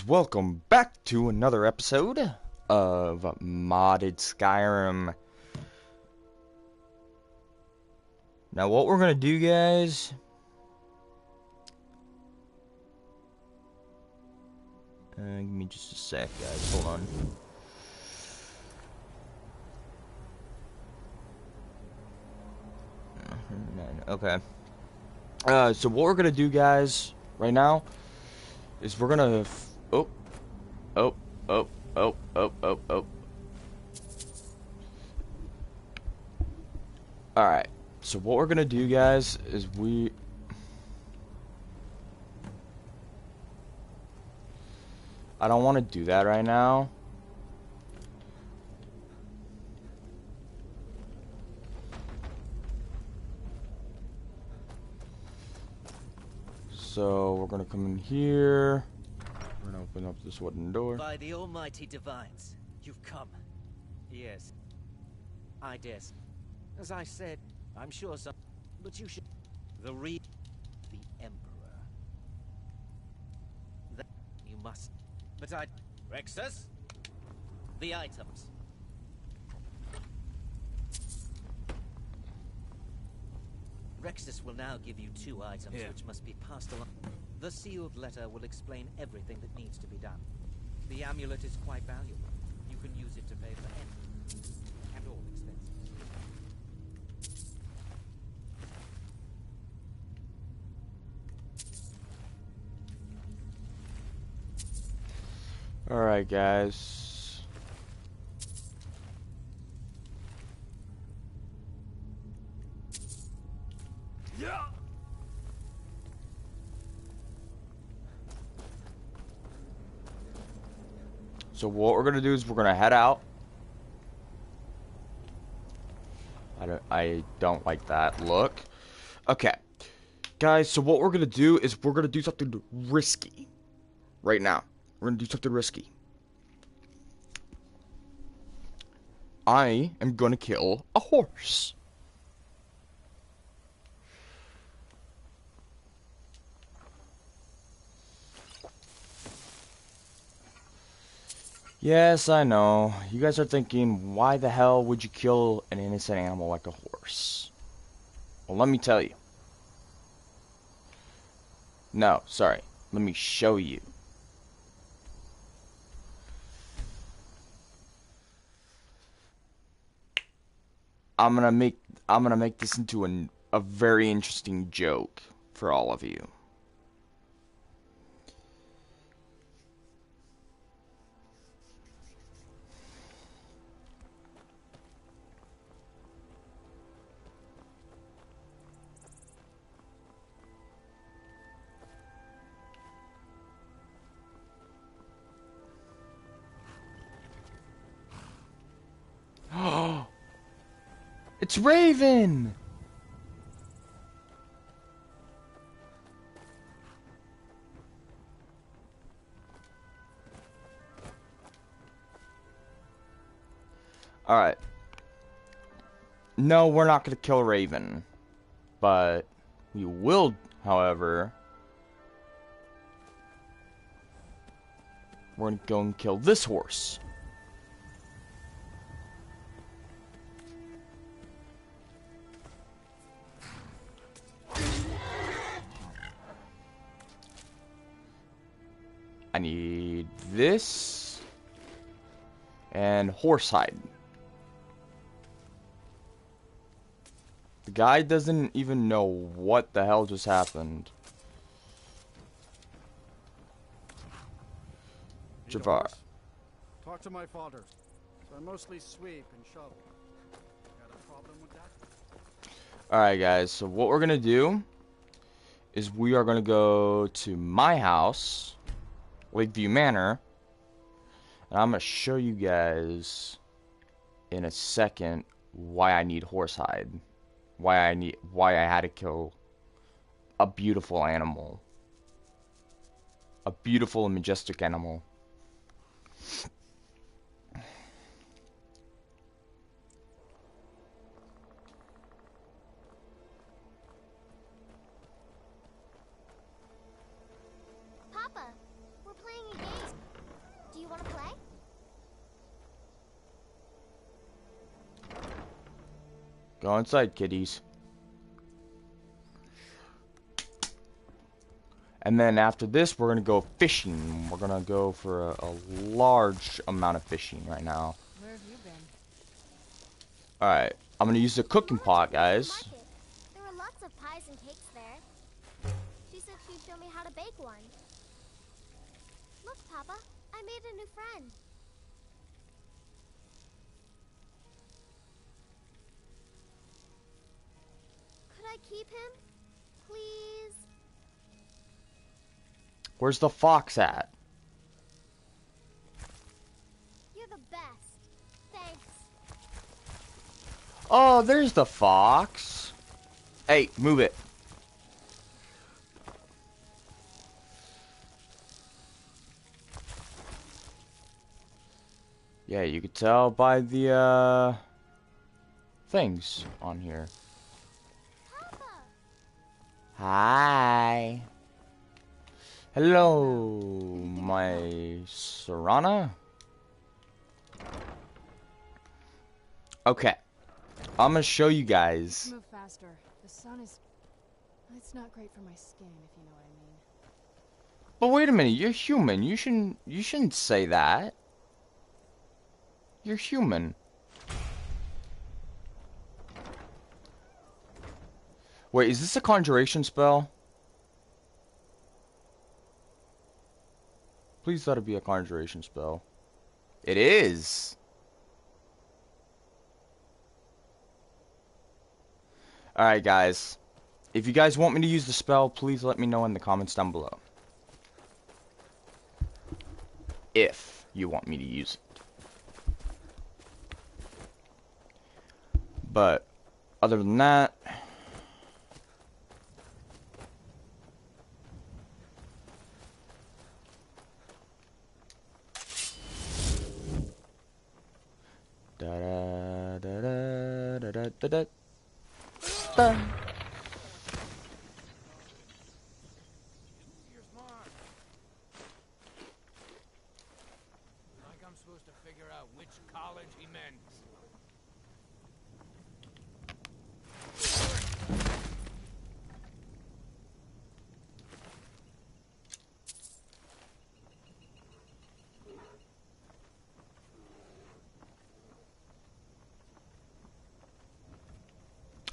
Welcome back to another episode of Modded Skyrim. Now what we're gonna do, guys, give me just a sec, guys, hold on. Okay. So what we're gonna do, guys, right now, is we're gonna, oh, oh, oh, oh, oh, oh, oh. Alright, so what we're gonna do, guys, is I don't want to do that right now. So we're gonna come in here. We're gonna open up this wooden door. By the almighty divines, you've come. Yes. I dare. As I said, I'm sure some... But you should... The Emperor. That you must... But I... Rexus? The items. Rexus will now give you 2 items which must be passed along. The sealed letter will explain everything that needs to be done. The amulet is quite valuable. You can use it to pay for anything and all expenses. Alright, guys. Yeah. So what we're gonna do is we're gonna head out. I don't like that look. Okay. Guys, so what we're gonna do is we're gonna do something risky. Right now. We're gonna do something risky. I am gonna kill a horse. Yes, I know. You guys are thinking, why the hell would you kill an innocent animal like a horse? Well, let me tell you. No, sorry. Let me show you. I'm gonna make this into a very interesting joke for all of you. It's Raven! Alright. No, we're not gonna kill Raven. But we will, however, we're gonna go and kill this horse. I need this and horsehide. The guy doesn't even know what the hell just happened. Javar. Talk to my father. So I mostly sweep and shovel. Got a problem with that? Alright, guys, so what we're gonna do is we are gonna go to my house, Lakeview Manor, and I'm gonna show you guys in a second why I need horsehide. Why I had to kill a beautiful animal. A beautiful and majestic animal. Papa, we're playing a game. Go inside, kiddies. And then after this, we're gonna go fishing. We're gonna go for a large amount of fishing right now. Where have you been? Alright, I'm gonna use the cooking pot, guys. There were lots of pies and cakes there. She said she'd show me how to bake one. Look, Papa, I made a new friend. Could I keep him? Please? Where's the fox at? You're the best. Thanks. Oh, there's the fox. Hey, move it. Yeah, you could tell by the things on here. Papa! Hi. Hello, my Serana. Okay, I'm gonna show you guys. Move faster. The sun is... It's not great for my skin, if you know what I mean. But wait a minute, you're human. You shouldn't say that. You're human. Wait, is this a conjuration spell? Please let it be a conjuration spell. It is. Alright, guys. If you guys want me to use the spell, please let me know in the comments down below. If you want me to use it. But, other than that... Da da da da da da da da. Here's Mark. Like I'm supposed to figure out which college he meant.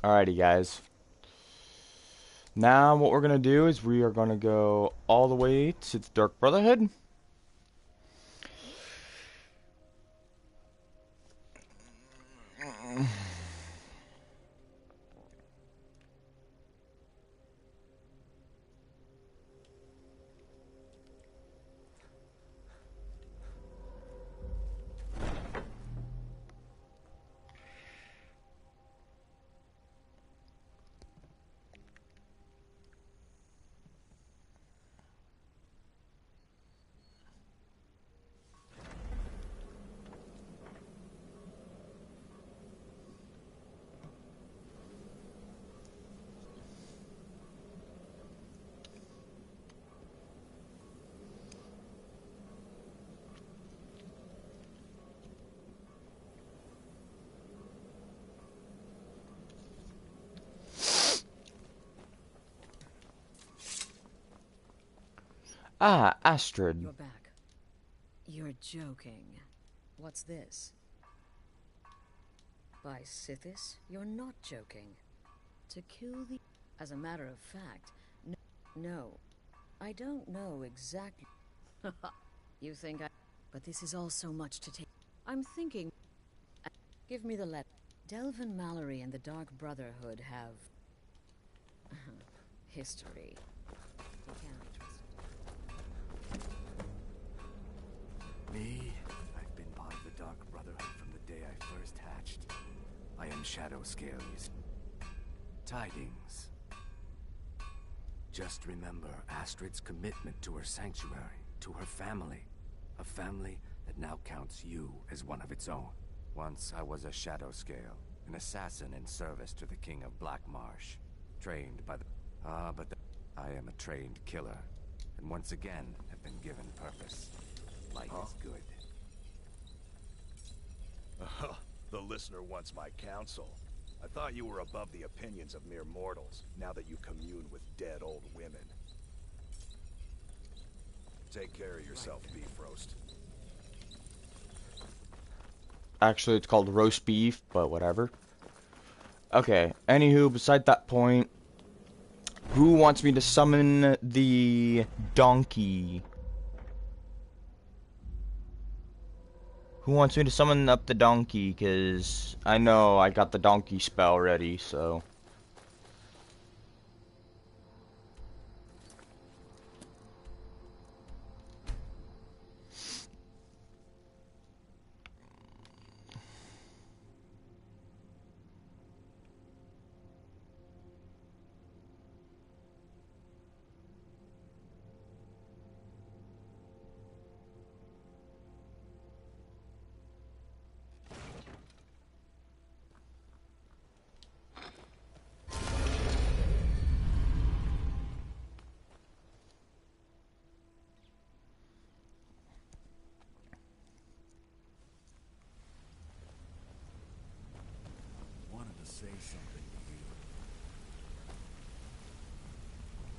Alrighty, guys. Now what we're gonna do is we are gonna go all the way to the Dark Brotherhood. Ah, Astrid. You're back. You're joking. What's this? By Sithis, you're not joking. To kill the... As a matter of fact, no. I don't know exactly... You think I... But this is all so much to take... I'm thinking... Give me the letter. Delvin Mallory and the Dark Brotherhood have... history. You can't be trusted. Me? I've been part of the Dark Brotherhood from the day I first hatched. I am Shadow Scales. Tidings. Just remember Astrid's commitment to her sanctuary, to her family. A family that now counts you as one of its own. Once I was a Shadow Scale, an assassin in service to the King of Black Marsh. Trained by the... I am a trained killer. And once again have been given purpose. Life is good. The listener wants my counsel. I thought you were above the opinions of mere mortals, now that you commune with dead old women. Take care of yourself, beef roast. Actually, it's called roast beef, but whatever. Okay, anywho, beside that point, who wants me to summon the donkey? Who wants me to summon up the donkey? Because I know I got the donkey spell ready, so... Say something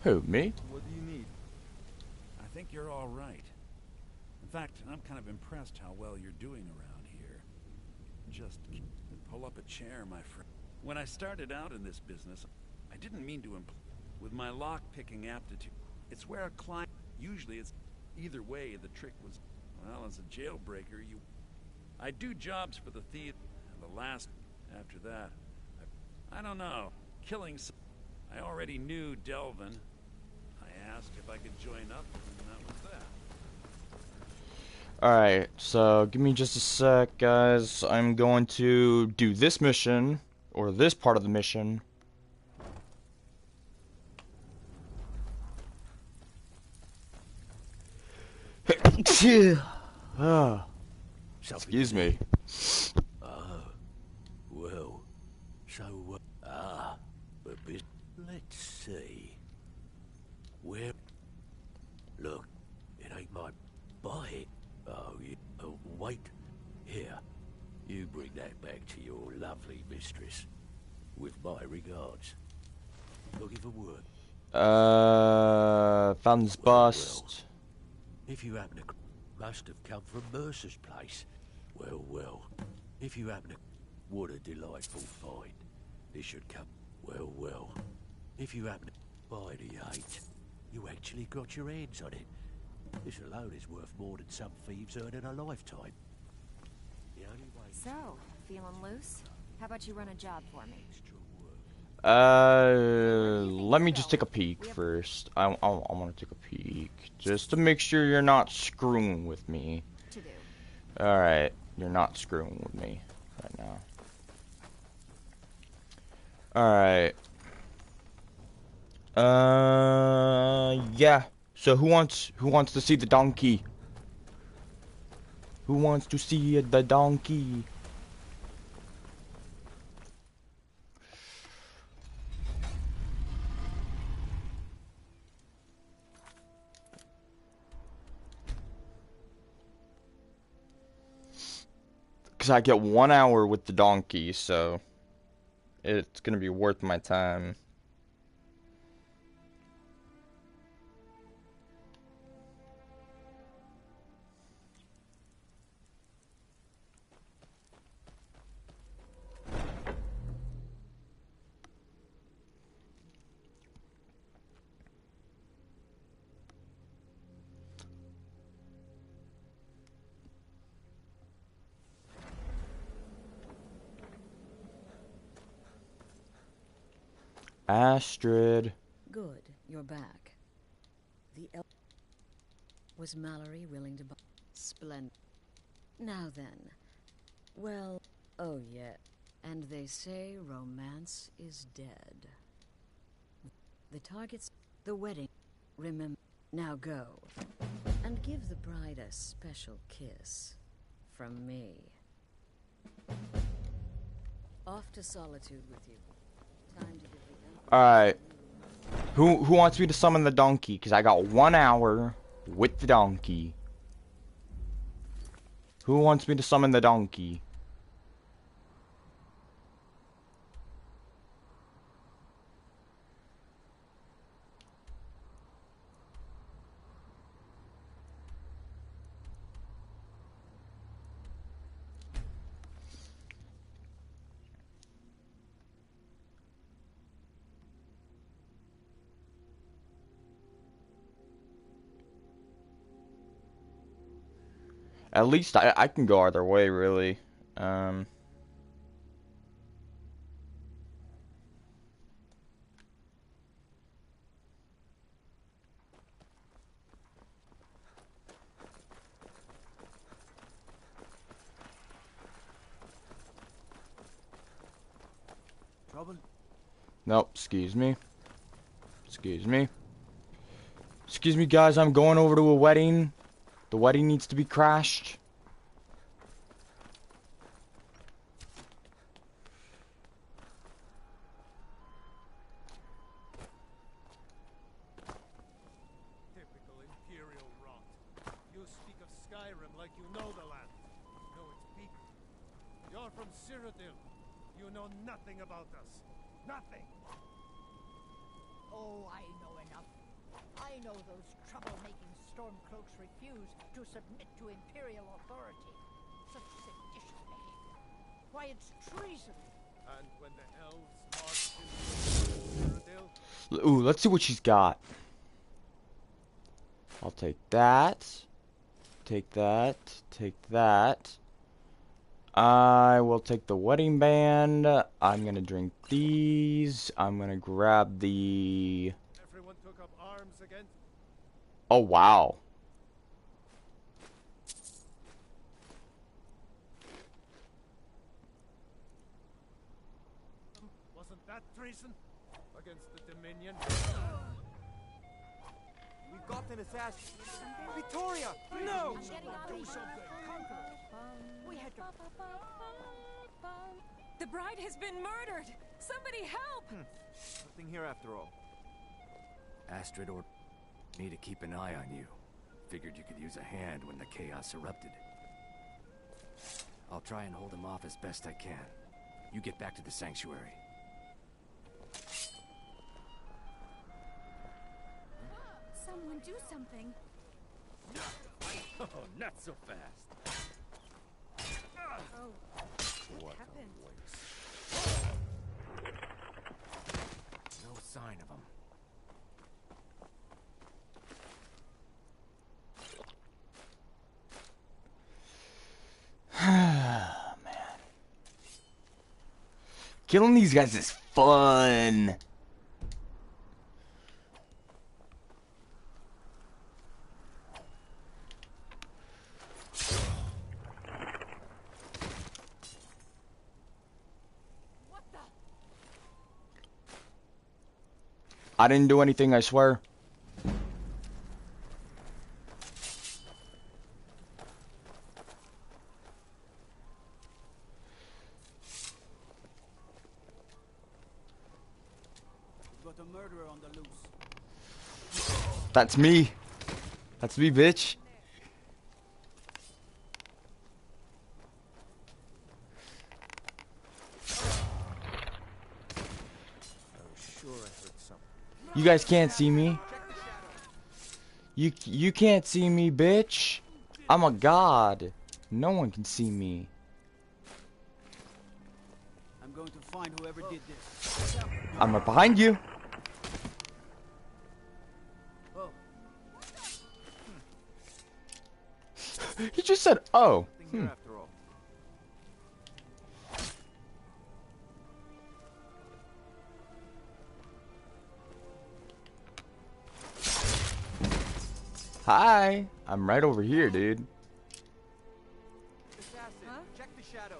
to you. Who, me? What do you need? I think you're all right. In fact, I'm kind of impressed how well you're doing around here. Just pull up a chair, my friend. When I started out in this business, I didn't mean to with my lock-picking aptitude. It's where a client... Usually it's... Either way, the trick was... Well, as a jailbreaker, I do jobs for the theater, and the last... After that... I don't know. Killing I already knew Delvin. I asked if I could join up, and that was that. Alright, so give me just a sec, guys. I'm going to do this mission, or this part of the mission. Excuse me. Well, so, but let's see. Where? Look, it ain't my buy. Oh, wait. Here, you bring that back to your lovely mistress. With my regards. Looking for work. Found this bust. Well, if you happen to... Must have come from Mercer's place. Well. If you happen to... What a delightful find. This should come... Well. If you happen to... By the 8, you actually got your hands on it. This alone is worth more than some thieves earn in a lifetime. The only way... So, feeling loose? How about you run a job for me? Let me just take a peek first. I want to take a peek. Just to make sure you're not screwing with me. Alright, you're not screwing with me right now. Alright. Yeah. So who wants to see the donkey? Who wants to see the donkey? Because I get 1 hour with the donkey, so it's gonna be worth my time. Astrid. Good, you're back. Was Mallory willing to buy? Splendid. Now then. Well, oh yeah. And they say romance is dead. The target's the wedding. Remember. Now go. And give the bride a special kiss. From me. Off to solitude with you. Time to give the... Alright. Who wants me to summon the donkey? Because I got 1 hour with the donkey. Who wants me to summon the donkey? At least I can go either way, really. Trouble? Nope, excuse me. Excuse me. Excuse me, guys, I'm going over to a wedding. The wedding needs to be crashed. Typical Imperial rot. You speak of Skyrim like you know the land. Know its people. You're from Cyrodiil. You know nothing about us. Nothing. Oh, I know enough. I know those troublemaking stormcloaks refuse to submit to Imperial authority. Such seditious behavior. Why, it's treason. And when the elves marched into Cyrodiil, Ooh, let's see what she's got. I'll take that. Take that. Take that. I will take the wedding band. I'm gonna drink these. I'm gonna grab the... everyone took up arms again. Oh, wow. Wasn't that treason? Against the Dominion? We've got an assassin. Victoria! No! Do something. We had to... The bride has been murdered! Somebody help! Nothing here after all. Astrid or me to keep an eye on you. Figured you could use a hand when the chaos erupted. I'll try and hold him off as best I can. You get back to the sanctuary. Someone do something. Oh, not so fast. Oh, what happened? No sign of him. Man. Killing these guys is fun. I didn't do anything, I swear. Got a murderer on the loose. That's me. That's me, bitch. You guys can't see me. You can't see me, bitch. I'm a god. No one can see me. I'm going to find whoever did this. I'm right behind you. Oh. He just said, "Oh." Nothing here after all. Hi. I'm right over here, dude. Assassin, check the shadow.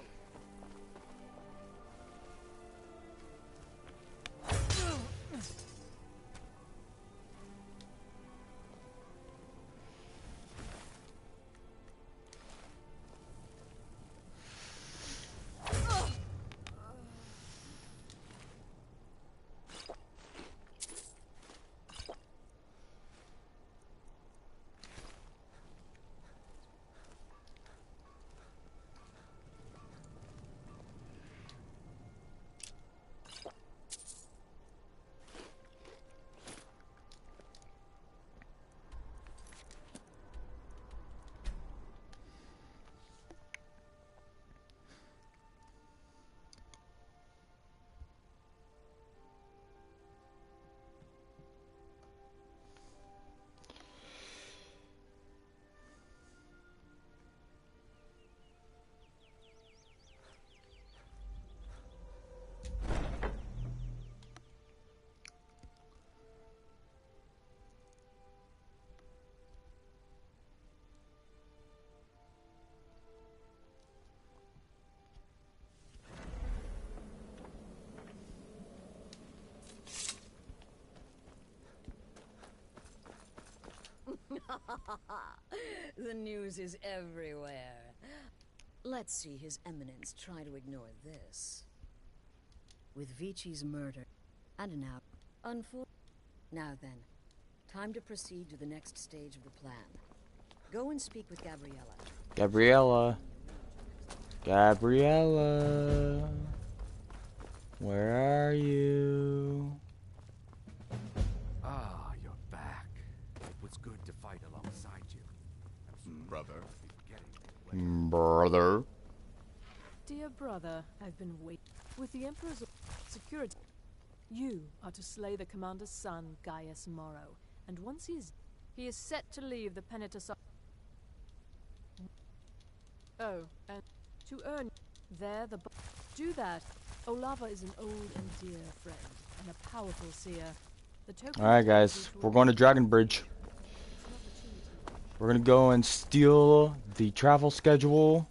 The news is everywhere. Let's see His Eminence try to ignore this. With Vici's murder, and now, now then, time to proceed to the next stage of the plan. Go and speak with Gabriella. Gabriella. Gabriella. Where are you? Ah, you're back. It was good to fight alongside you. Brother. Brother. Dear brother, I've been waiting. With the Emperor's security, you are to slay the commander's son, Gaius Morrow, and once he is set to leave the Penitus. Oh, and to earn there the do that. Olava is an old and dear friend and a powerful seer. Alright guys, we're going to Dragon Bridge. We're gonna go and steal the travel schedule,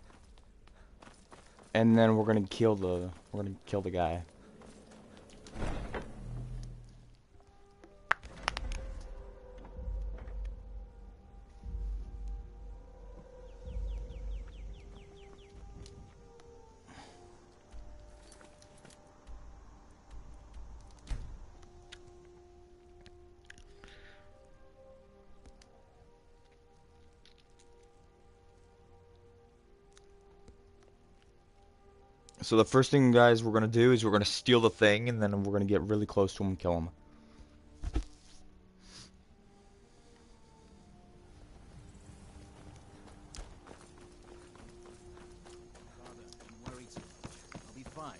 and then we're gonna kill the guy. So the first thing, guys, we're gonna do is we're gonna steal the thing, and then we're gonna get really close to him and kill him. Father, don't worry too much. I'll be fine.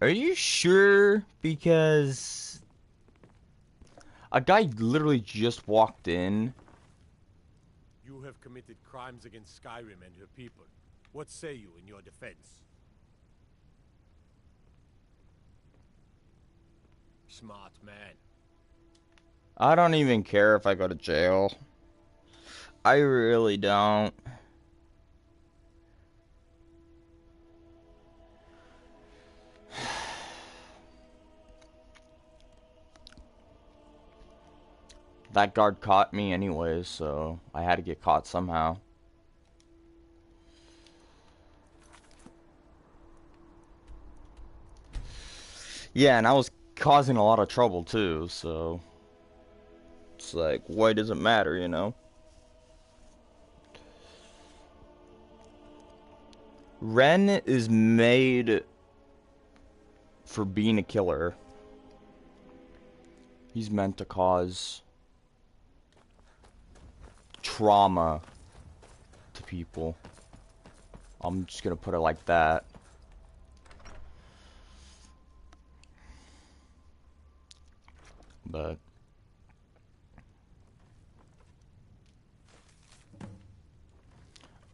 Are you sure? Because a guy literally just walked in. You have committed crimes against Skyrim and her people. What say you in your defense? Smart man. I don't even care if I go to jail. I really don't. That guard caught me anyways, so I had to get caught somehow. Yeah, and I was causing a lot of trouble too, so it's like, why does it matter, you know? Ren is made for being a killer. He's meant to cause trauma to people. I'm just gonna put it like that. But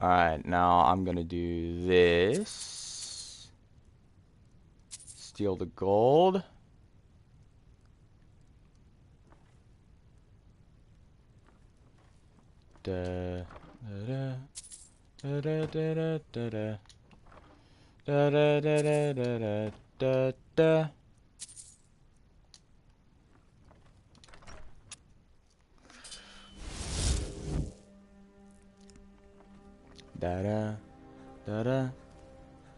alright, now I'm gonna do this. Steal the gold. Da da da da da da da da da da da da da. Da da da da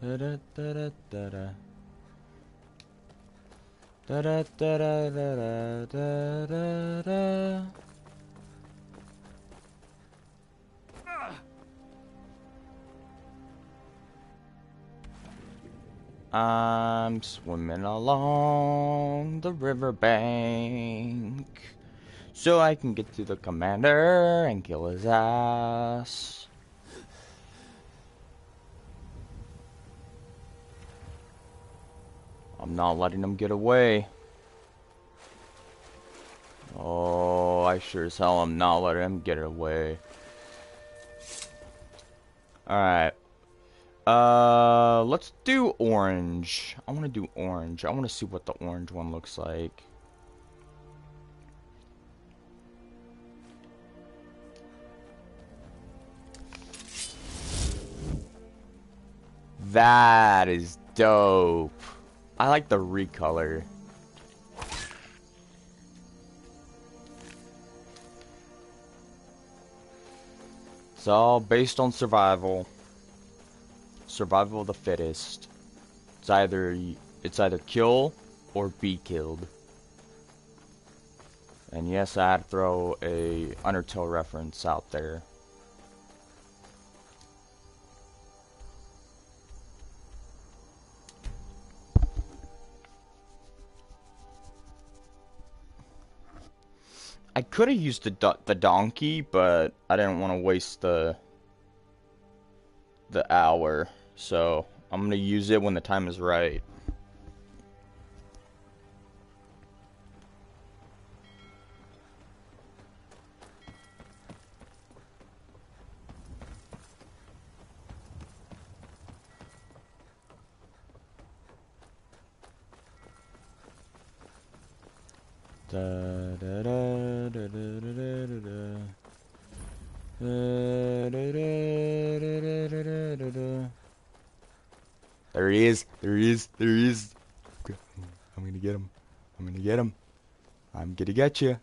da da da da da da da da da da da da. I'm swimming along the riverbank so I can get to the commander and kill his ass. I'm not letting him get away. Oh, I sure as hell am not letting him get away. Alright. Let's do orange. I want to do orange. I want to see what the orange one looks like. That is dope. I like the recolor. It's all based on survival. Survival of the fittest. It's either kill or be killed. And yes, I had to throw a Undertale reference out there. I could have used the donkey, but I didn't want to waste the hour, so I'm gonna use it when the time is right. Da, da, da, da, da, da, da, da. There he is. There he is. There he is. I'm gonna get him. I'm gonna get him. I'm gonna get you.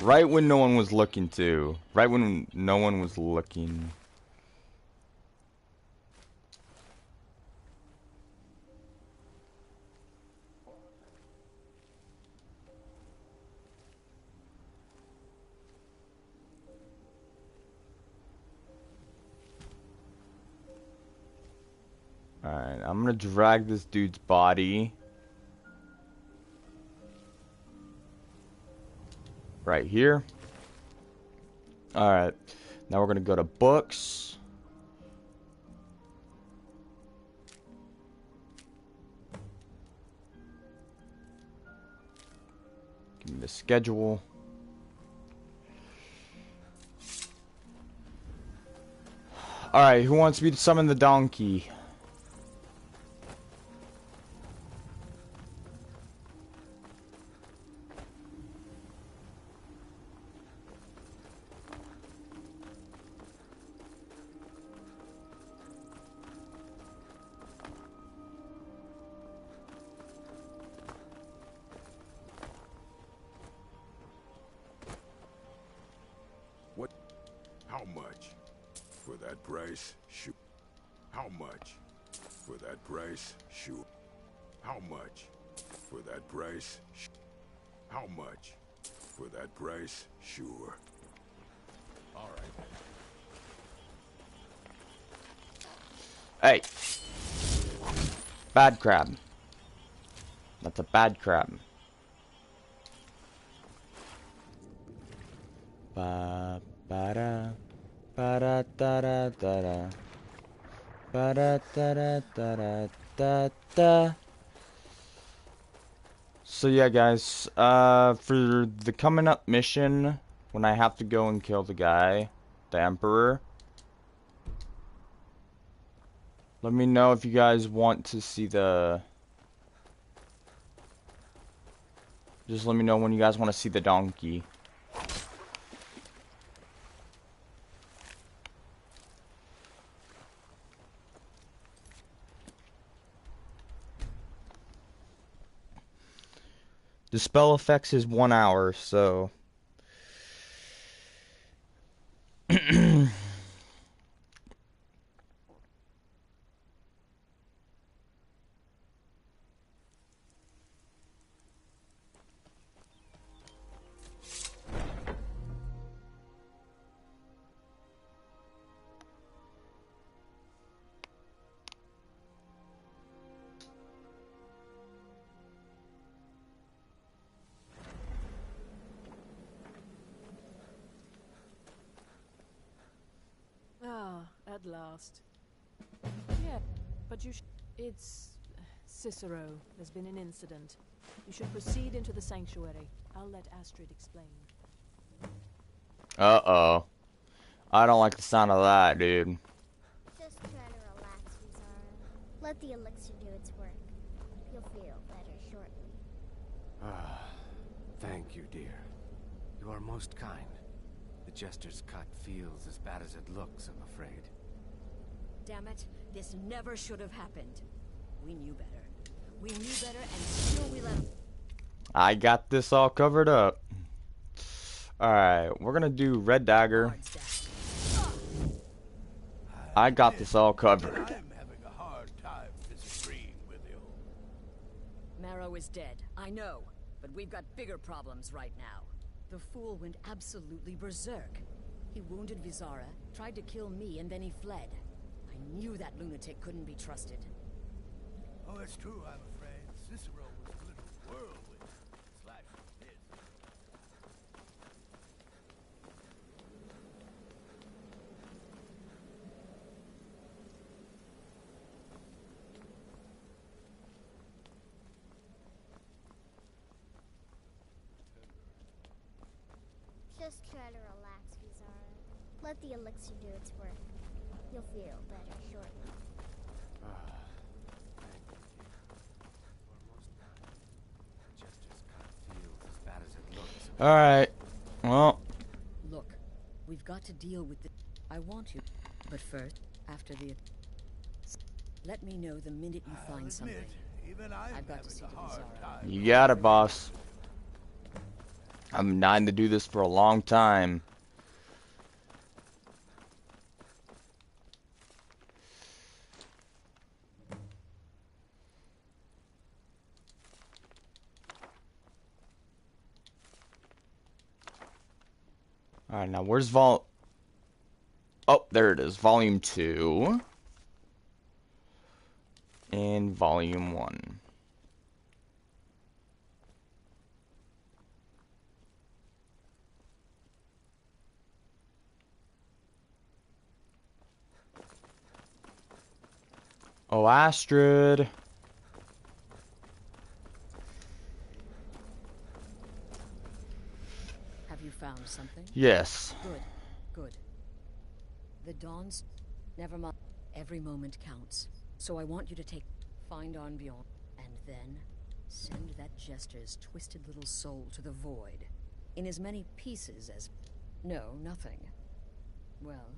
Right when no one was looking too. Right when no one was looking. Alright, I'm gonna drag this dude's body right here. Alright, now we're gonna go to books. Give me the schedule. Alright, who wants me to summon the donkey? What? How much? For that price? Shoot. How much? For that price? Shoot. How much? For that price? How much? For that price? Sure. All right. Hey. Bad crab. That's a bad crab. Ba ba da ba da da da da da ba da da da da da da. So yeah, guys, for the coming up mission, when I have to go and kill the guy, the Emperor, let me know if you guys want to see the... Just let me know when you guys want to see the donkey. The spell effects is 1 hour, so... At last. Yeah, but it's... Cicero. There's been an incident. You should proceed into the sanctuary. I'll let Astrid explain. Uh-oh. I don't like the sound of that, dude. Just try to relax, Rizara. Let the elixir do its work. You'll feel better shortly. Thank you, dear. You are most kind. The Jester's cut feels as bad as it looks, I'm afraid. Damn it, this never should have happened. We knew better. We knew better, and still we let him. I got this all covered up. Alright, we're gonna do red dagger. I got this all covered. I'm having a hard time disagreeing with you. Marrow is dead, I know. But we've got bigger problems right now. The fool went absolutely berserk. He wounded Vizara, tried to kill me, and then he fled. I knew that lunatic couldn't be trusted. Oh, it's true, I'm afraid. Cicero was a little whirlwind. Slash his. Just try to relax, Vizara. Let the elixir do its work. You'll feel better shortly. Alright. Well. Look, we've got to deal with the... I want you. But first, after the... Let me know the minute you find something. Even I've got to see to Vizara. You got it, boss. I've been dying to do this for a long time. Alright, now where's Oh, there it is. Volume 2. And Volume 1. Oh, Astrid. Have you found something? Yes. Good, good. The Dawn's... Never mind. Every moment counts. So I want you to find Arnbjorn, and then send that Jester's twisted little soul to the void. In as many pieces as... No, nothing. Well...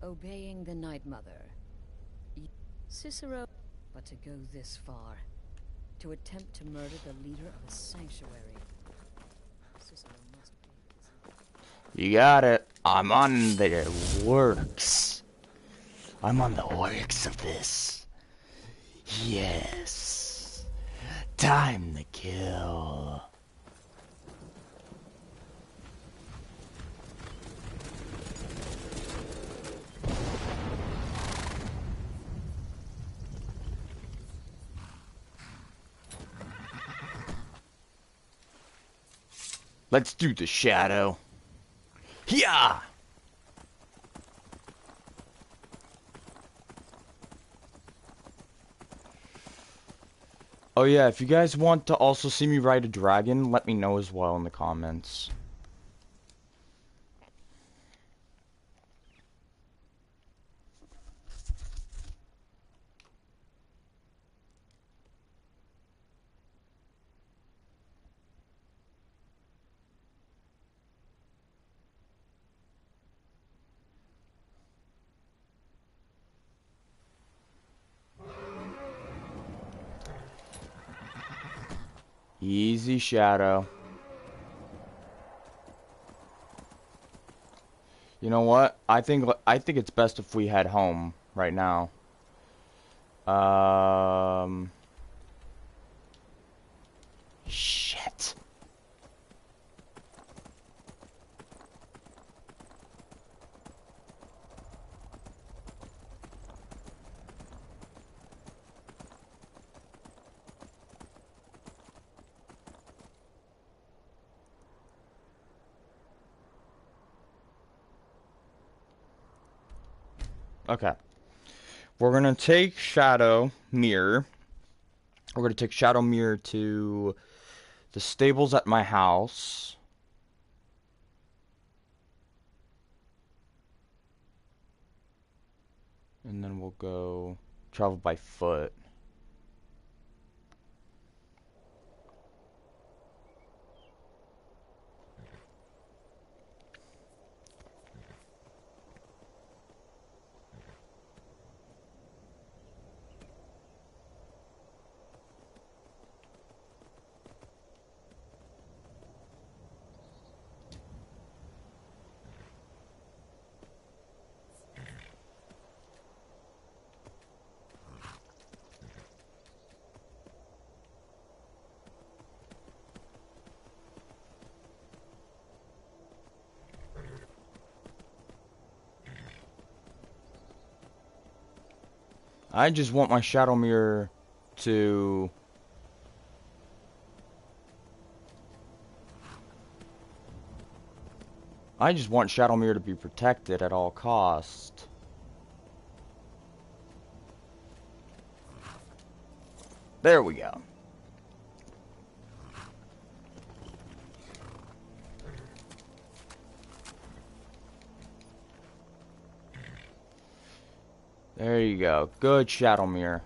Obeying the Night Mother. Cicero... But to go this far. To attempt to murder the leader of a sanctuary. Cicero must be... You got it. I'm on the works. I'm on the works of this. Yes. Time to kill. Let's do the shadow. Yeah. Oh yeah, if you guys want to also see me ride a dragon, let me know as well in the comments. Easy, Shadow. You know what? I think it's best if we head home right now. Shit. Okay. We're gonna take Shadow Mirror. We're gonna take Shadow Mirror to the stables at my house. And then we'll go travel by foot. I just want my shadow mirror to... I just want Shadow Mirror to be protected at all costs. There we go. There you go. Good Shadow Mirror.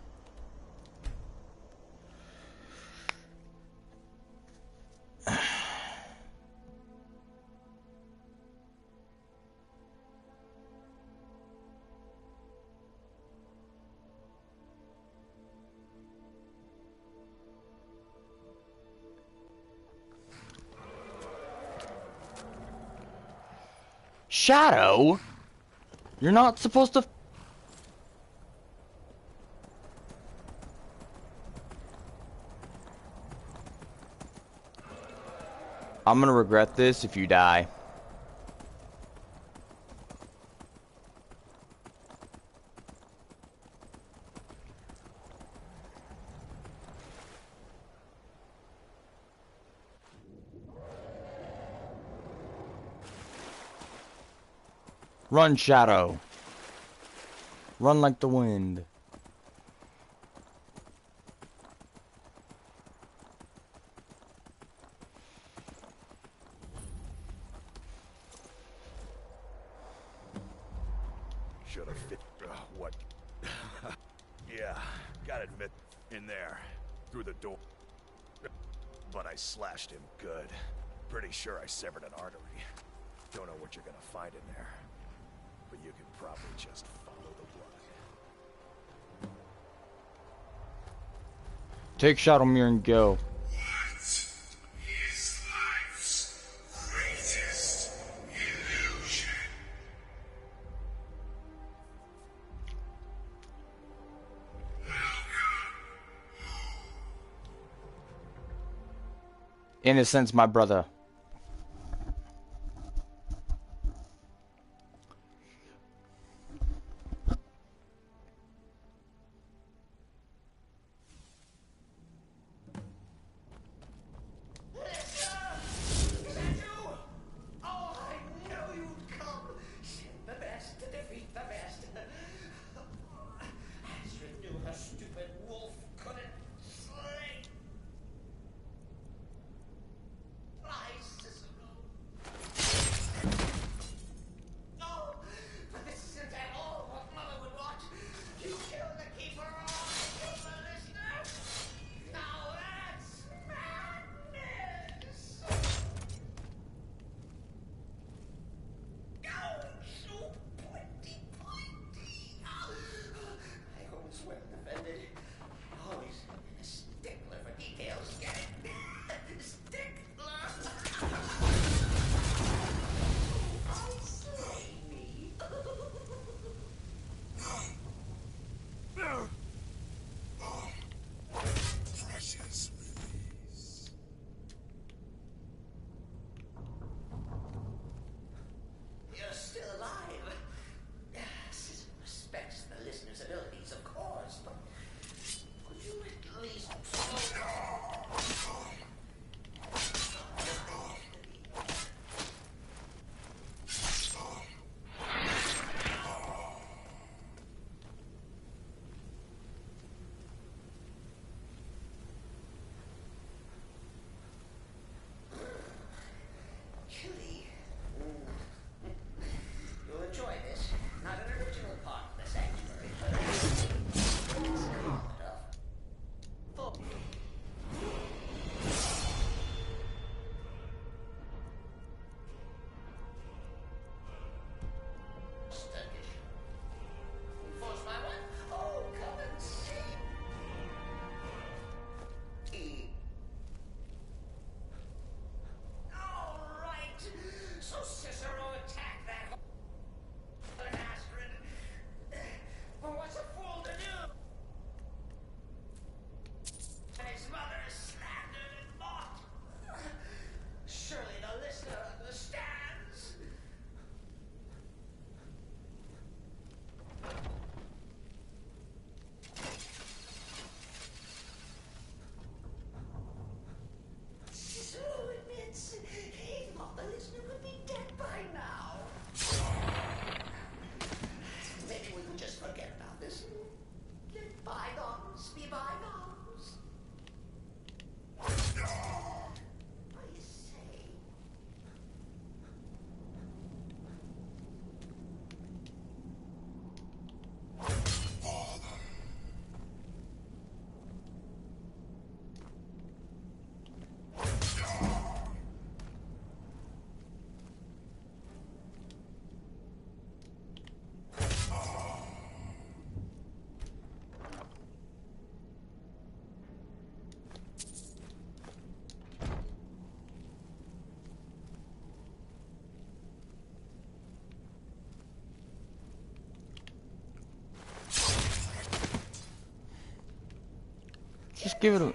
Shadow? You're not supposed to... I'm gonna regret this if you die. Run, Shadow. Run like the wind. Should have fit. What? Yeah, gotta admit, in there, through the door. But I slashed him good. Pretty sure I severed an artery. Don't know what you're gonna find in there, but you can probably just follow the blood. Take Shadow Mirror and go. Innocence, my brother. Just give it a...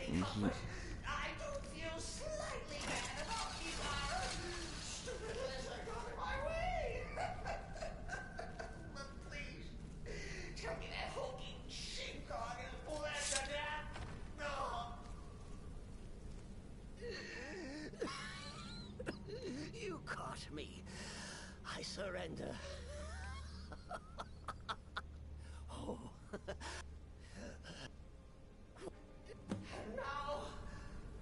You caught me. I surrender. Oh. And now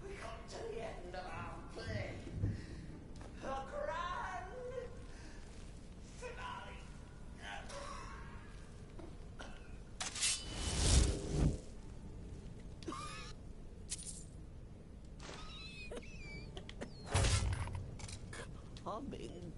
we come to the end of our play. The grand finale. Coming.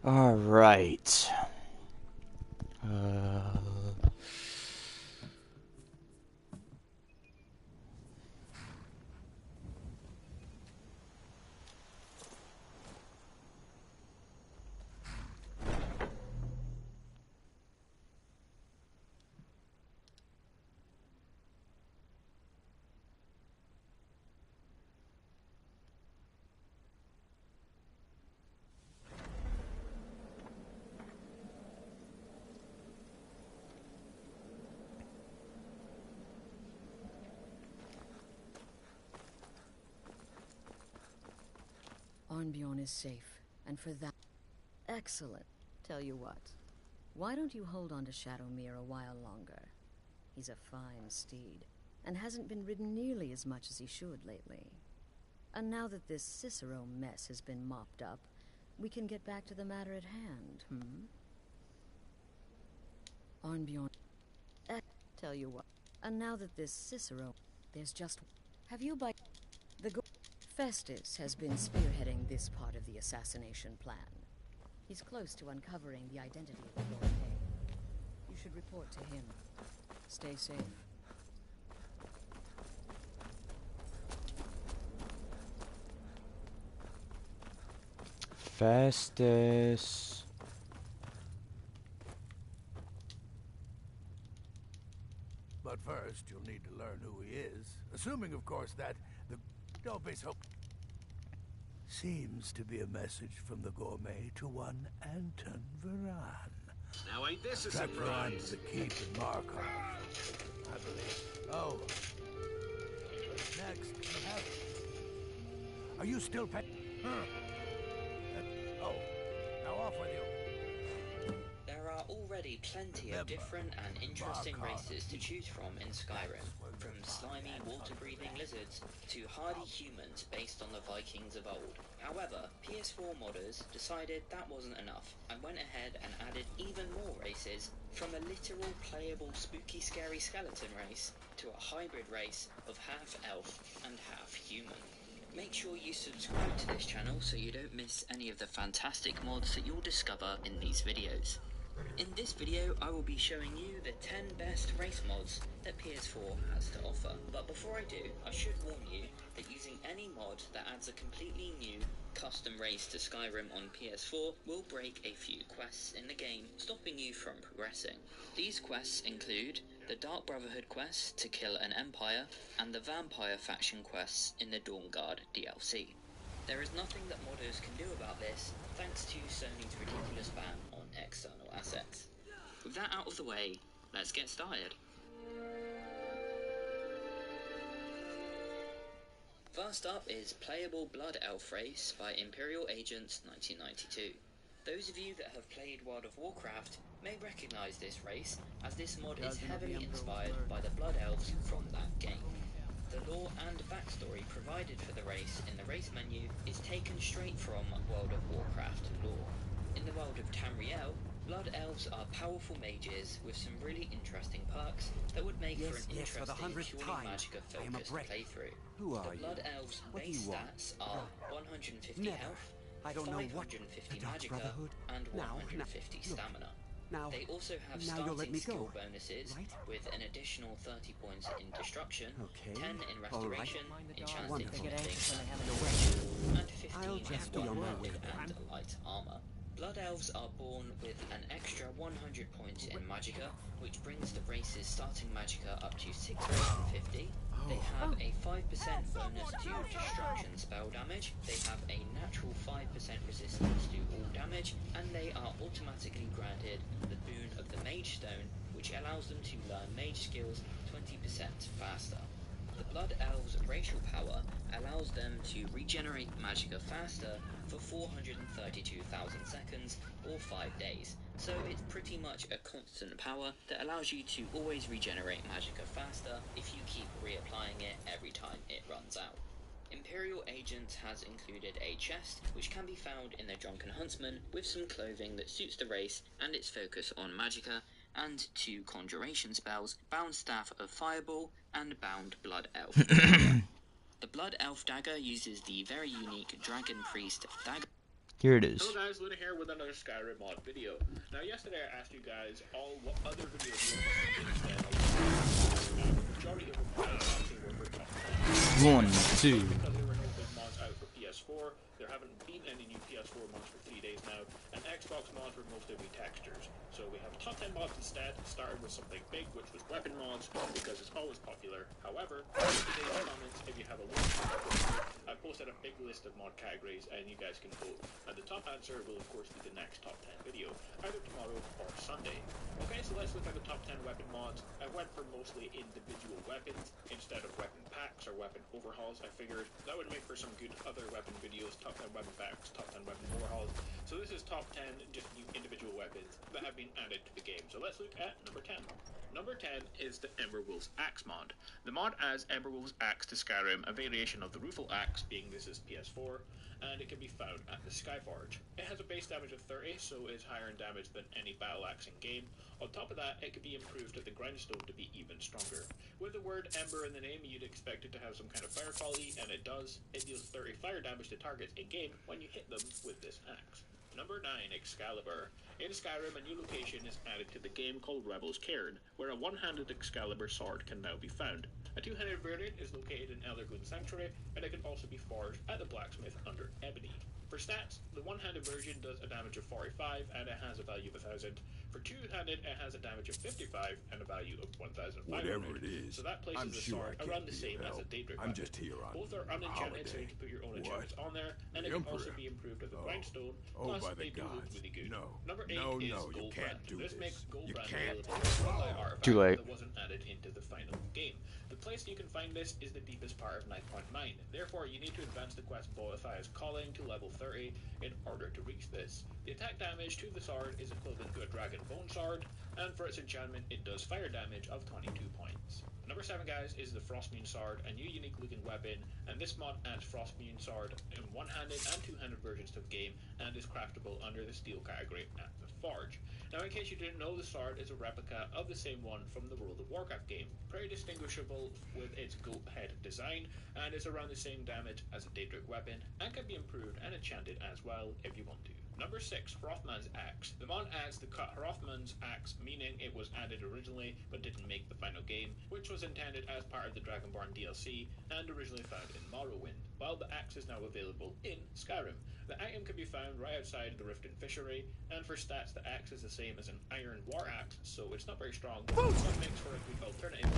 All right. Arnbjorn is safe, and for that... Excellent. Tell you what, why don't you hold on to Shadowmere a while longer? He's a fine steed, and hasn't been ridden nearly as much as he should lately. And now that this Cicero mess has been mopped up, we can get back to the matter at hand, Arnbjorn... Tell you what, and now that this Cicero... There's just... Have you by... Festus has been spearheading this part of the assassination plan. He's close to uncovering the identity of the Gourmet. You should report to him. Stay safe. Festus. But first, you'll need to learn who he is. Assuming, of course, that the... Don't be so... Seems to be a message from the Gourmet to one Anton Varan. Now ain't this a Track Varan surprise? to the keep in Markov, I believe. Oh. Next, we have... Are you still paying? Oh, now off with you. There are already plenty of different and interesting races to choose from in Skyrim, from slimy water-breathing lizards to hardy humans based on the Vikings of old. However, PS4 modders decided that wasn't enough and went ahead and added even more races, from a literal playable spooky scary skeleton race to a hybrid race of half elf and half human. Make sure you subscribe to this channel so you don't miss any of the fantastic mods that you'll discover in these videos. In this video, I will be showing you the 10 best race mods that PS4 has to offer. But before I do, I should warn you that using any mod that adds a completely new custom race to Skyrim on PS4 will break a few quests in the game, stopping you from progressing. These quests include the Dark Brotherhood quest to kill an empire, and the Vampire faction quests in the Dawnguard DLC. There is nothing that modders can do about this, thanks to Sony's ridiculous ban on external assets. With that out of the way, let's get started. First up is Playable Blood Elf Race by Imperial Agents 1992. Those of you that have played World of Warcraft may recognize this race, as this mod is heavily inspired by the Blood Elves from that game. The lore and backstory provided for the race in the race menu is taken straight from World of Warcraft lore. In the world of Tamriel, Blood Elves are powerful mages with some really interesting perks that would make for an interesting purely Magicka-focused playthrough. The Blood Elves' base stats are 150 health, 550 Magicka, and 150 stamina. They also have starting skill bonuses with an additional 30 points in destruction, 10 in restoration, enchanting smithing, and 15 in weapon and light armor. Blood Elves are born with an extra 100 points in Magicka, which brings the race's starting Magicka up to 650. They have a 5% bonus to destruction spell damage, they have a natural 5% resistance to all damage, and they are automatically granted the boon of the Mage Stone, which allows them to learn mage skills 20% faster. The Blood Elves' racial power allows them to regenerate Magicka faster for 432,000 seconds or 5 days, so it's pretty much a constant power that allows you to always regenerate Magicka faster if you keep reapplying it every time it runs out. Imperial Agent has included a chest which can be found in the Drunken Huntsman with some clothing that suits the race and its focus on Magicka, and 2 conjuration spells, Bound Staff of Fireball and Bound Blood Elf Dagger. The Blood Elf Dagger uses the very unique Dragon Priest Dagger. Here it is. Hello guys, Luna here with another Skyrim mod video. Now yesterday I asked you guys all what other videos you want to see instead of the majority of them actually were for top 10. 1, 2. Because there were no big mods out for PS4, there haven't been any new PS4 mods for 3 days now, and Xbox mods were mostly retextures. So we have top 10 mods instead, started with something big, which was weapon mods, because it's always popular. However, in today's comments, if you have a link, I posted a big list of mod categories, and you guys can vote. And the top answer will of course be the next top 10 video, either tomorrow or Sunday. Okay, so let's look at the top 10 weapon mods. I went for mostly individual weapons, instead of weapon packs or weapon overhauls. I figured that would make for some good other weapon videos, top 10 weapon packs, top 10 weapon overhauls. So this is top 10 just new individual weapons that have been added to the game. So let's look at number 10. Number 10 is the Emberwolf's Axe mod. The mod adds Emberwolf's Axe to Skyrim, a variation of the Rueful Axe, being this is PS4, and it can be found at the Skyforge. It has a base damage of 30, so it's higher in damage than any battle axe in game. On top of that, it can be improved at the grindstone to be even stronger. With the word Ember in the name, you'd expect it to have some kind of fire quality, and it does. It deals 30 fire damage to targets in game when you hit them with this axe. Number 9, Excalibur. In Skyrim, a new location is added to the game called Rebel's Cairn, where a one-handed Excalibur sword can now be found. A two-handed variant is located in Eldergoon Sanctuary, and it can also be forged at the blacksmith under Ebony. For stats, the one-handed version does a damage of 45, and it has a value of 1,000. For two-handed, it has a damage of 55 and a value of 1,500. Whatever it is, so that places the sword around the same as a Daedric weapon. I'm just here on Both are unenchanted, so you can put your own enchantments on there, and it can also be improved with the grindstone. Plus, they do look really good. Number 8 is Goldbrand. This makes Goldbrand available as a artifact Too late. that wasn't added into the final game. The place you can find this is the deepest part of Ninth Point Mine. Therefore, you need to advance the quest Boethiah's Calling to level 30 in order to reach this. The attack damage to the sword is equivalent to a Dragon Bone Sword, and for its enchantment, it does fire damage of 22 points. Number 7, guys, is the Frostmoon Sword, a new unique looking weapon, and this mod adds Frostmoon Sword in one-handed and two-handed versions to the game, and is craftable under the steel category at the Forge. Now, in case you didn't know, the sword is a replica of the same one from the World of Warcraft game, pretty distinguishable with its goat head design, and is around the same damage as a Daedric weapon, and can be improved and enchanted as well if you want to. Number 6, Hrothman's Axe. The mod adds the cut Hrothman's Axe, meaning it was added originally but didn't make the final game, which was intended as part of the Dragonborn DLC and originally found in Morrowind, while the axe is now available in Skyrim. The item can be found right outside the Riften Fishery, and for stats the axe is the same as an iron war axe, so it's not very strong, but it makes for a good alternative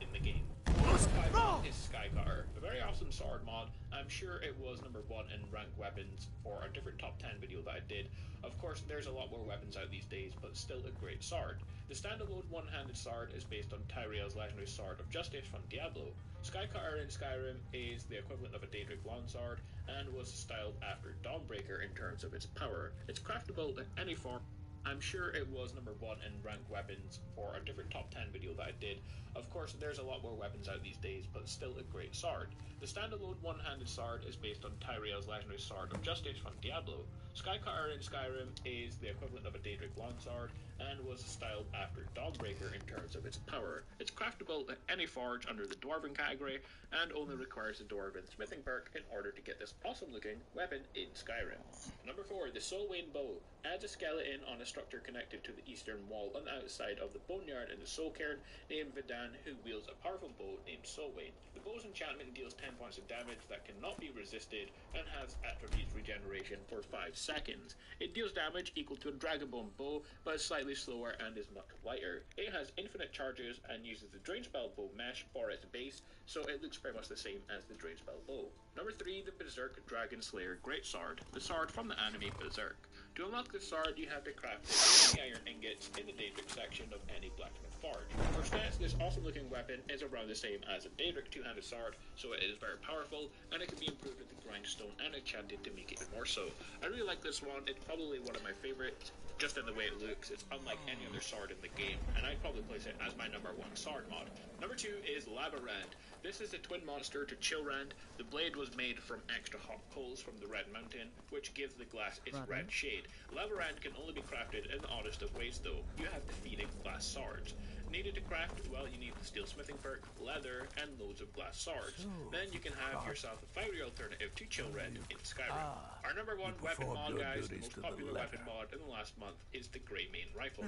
in the game. Number 5 is Skycutter, a very awesome sword mod. I'm sure it was number 1 in ranked weapons for a different top 10 video that I did. Of course, there's a lot more weapons out these days, but still a great sword. The standalone one-handed sword is based on Tyrael's legendary Sword of Justice from Diablo. Skycutter in Skyrim is the equivalent of a Daedric longsword, and was styled after Dawnbreaker in terms of its power. It's craftable in any form. I'm sure it was number 1 in ranked weapons for a different top 10 video that I did. Of course, there's a lot more weapons out these days, but still a great sword. The standalone one-handed sword is based on Tyrael's legendary Sword of Justice from Diablo. Skycutter in Skyrim is the equivalent of a Daedric longsword, and was styled after Dawnbreaker in terms of its power. It's craftable in any forge under the Dwarven category, and only requires the Dwarven smithing perk in order to get this awesome-looking weapon in Skyrim. Number 4, the Solwain Bow. Adds a skeleton on a structure connected to the eastern wall on the outside of the boneyard in the Soul Cairn, named Vidan, who wields a powerful bow named Solwain. The bow's enchantment deals 10 points of damage that cannot be resisted, and has attributes regeneration for 5 seconds. It deals damage equal to a Dragonbone bow, but is slightly slower and is much lighter. It has infinite charges and uses the Drain Spell Bow Mesh for its base, so it looks pretty much the same as the Drain Spell Bow. Number 3, the Berserk Dragon Slayer Greatsword, the sword from the anime Berserk. To unlock this sword, you have to craft it with any iron ingots in the Daedric section of any blacksmith forge. For stats, this awesome looking weapon is around the same as a Daedric two-handed sword, so it is very powerful, and it can be improved with the grindstone and enchanted to make it even more so. I really like this one. It's probably one of my favorites, just in the way it looks. It's unlike any other sword in the game, and I'd probably place it as my number 1 sword mod. Number 2 is Lavarand. This is the twin monster to Chillrand. The blade was made from extra hot coals from the Red Mountain, which gives the glass its red shade. Lavarand can only be crafted in the oddest of ways though. You have defeating glass swords. Needed to craft? Well, you need the steel smithing perk, leather, and loads of glass swords. Then you can have yourself a fiery alternative to Chillrand in Skyrim. Our number 1 weapon mod, guys, the most popular weapon mod in the last month, is the Greymane Rifle.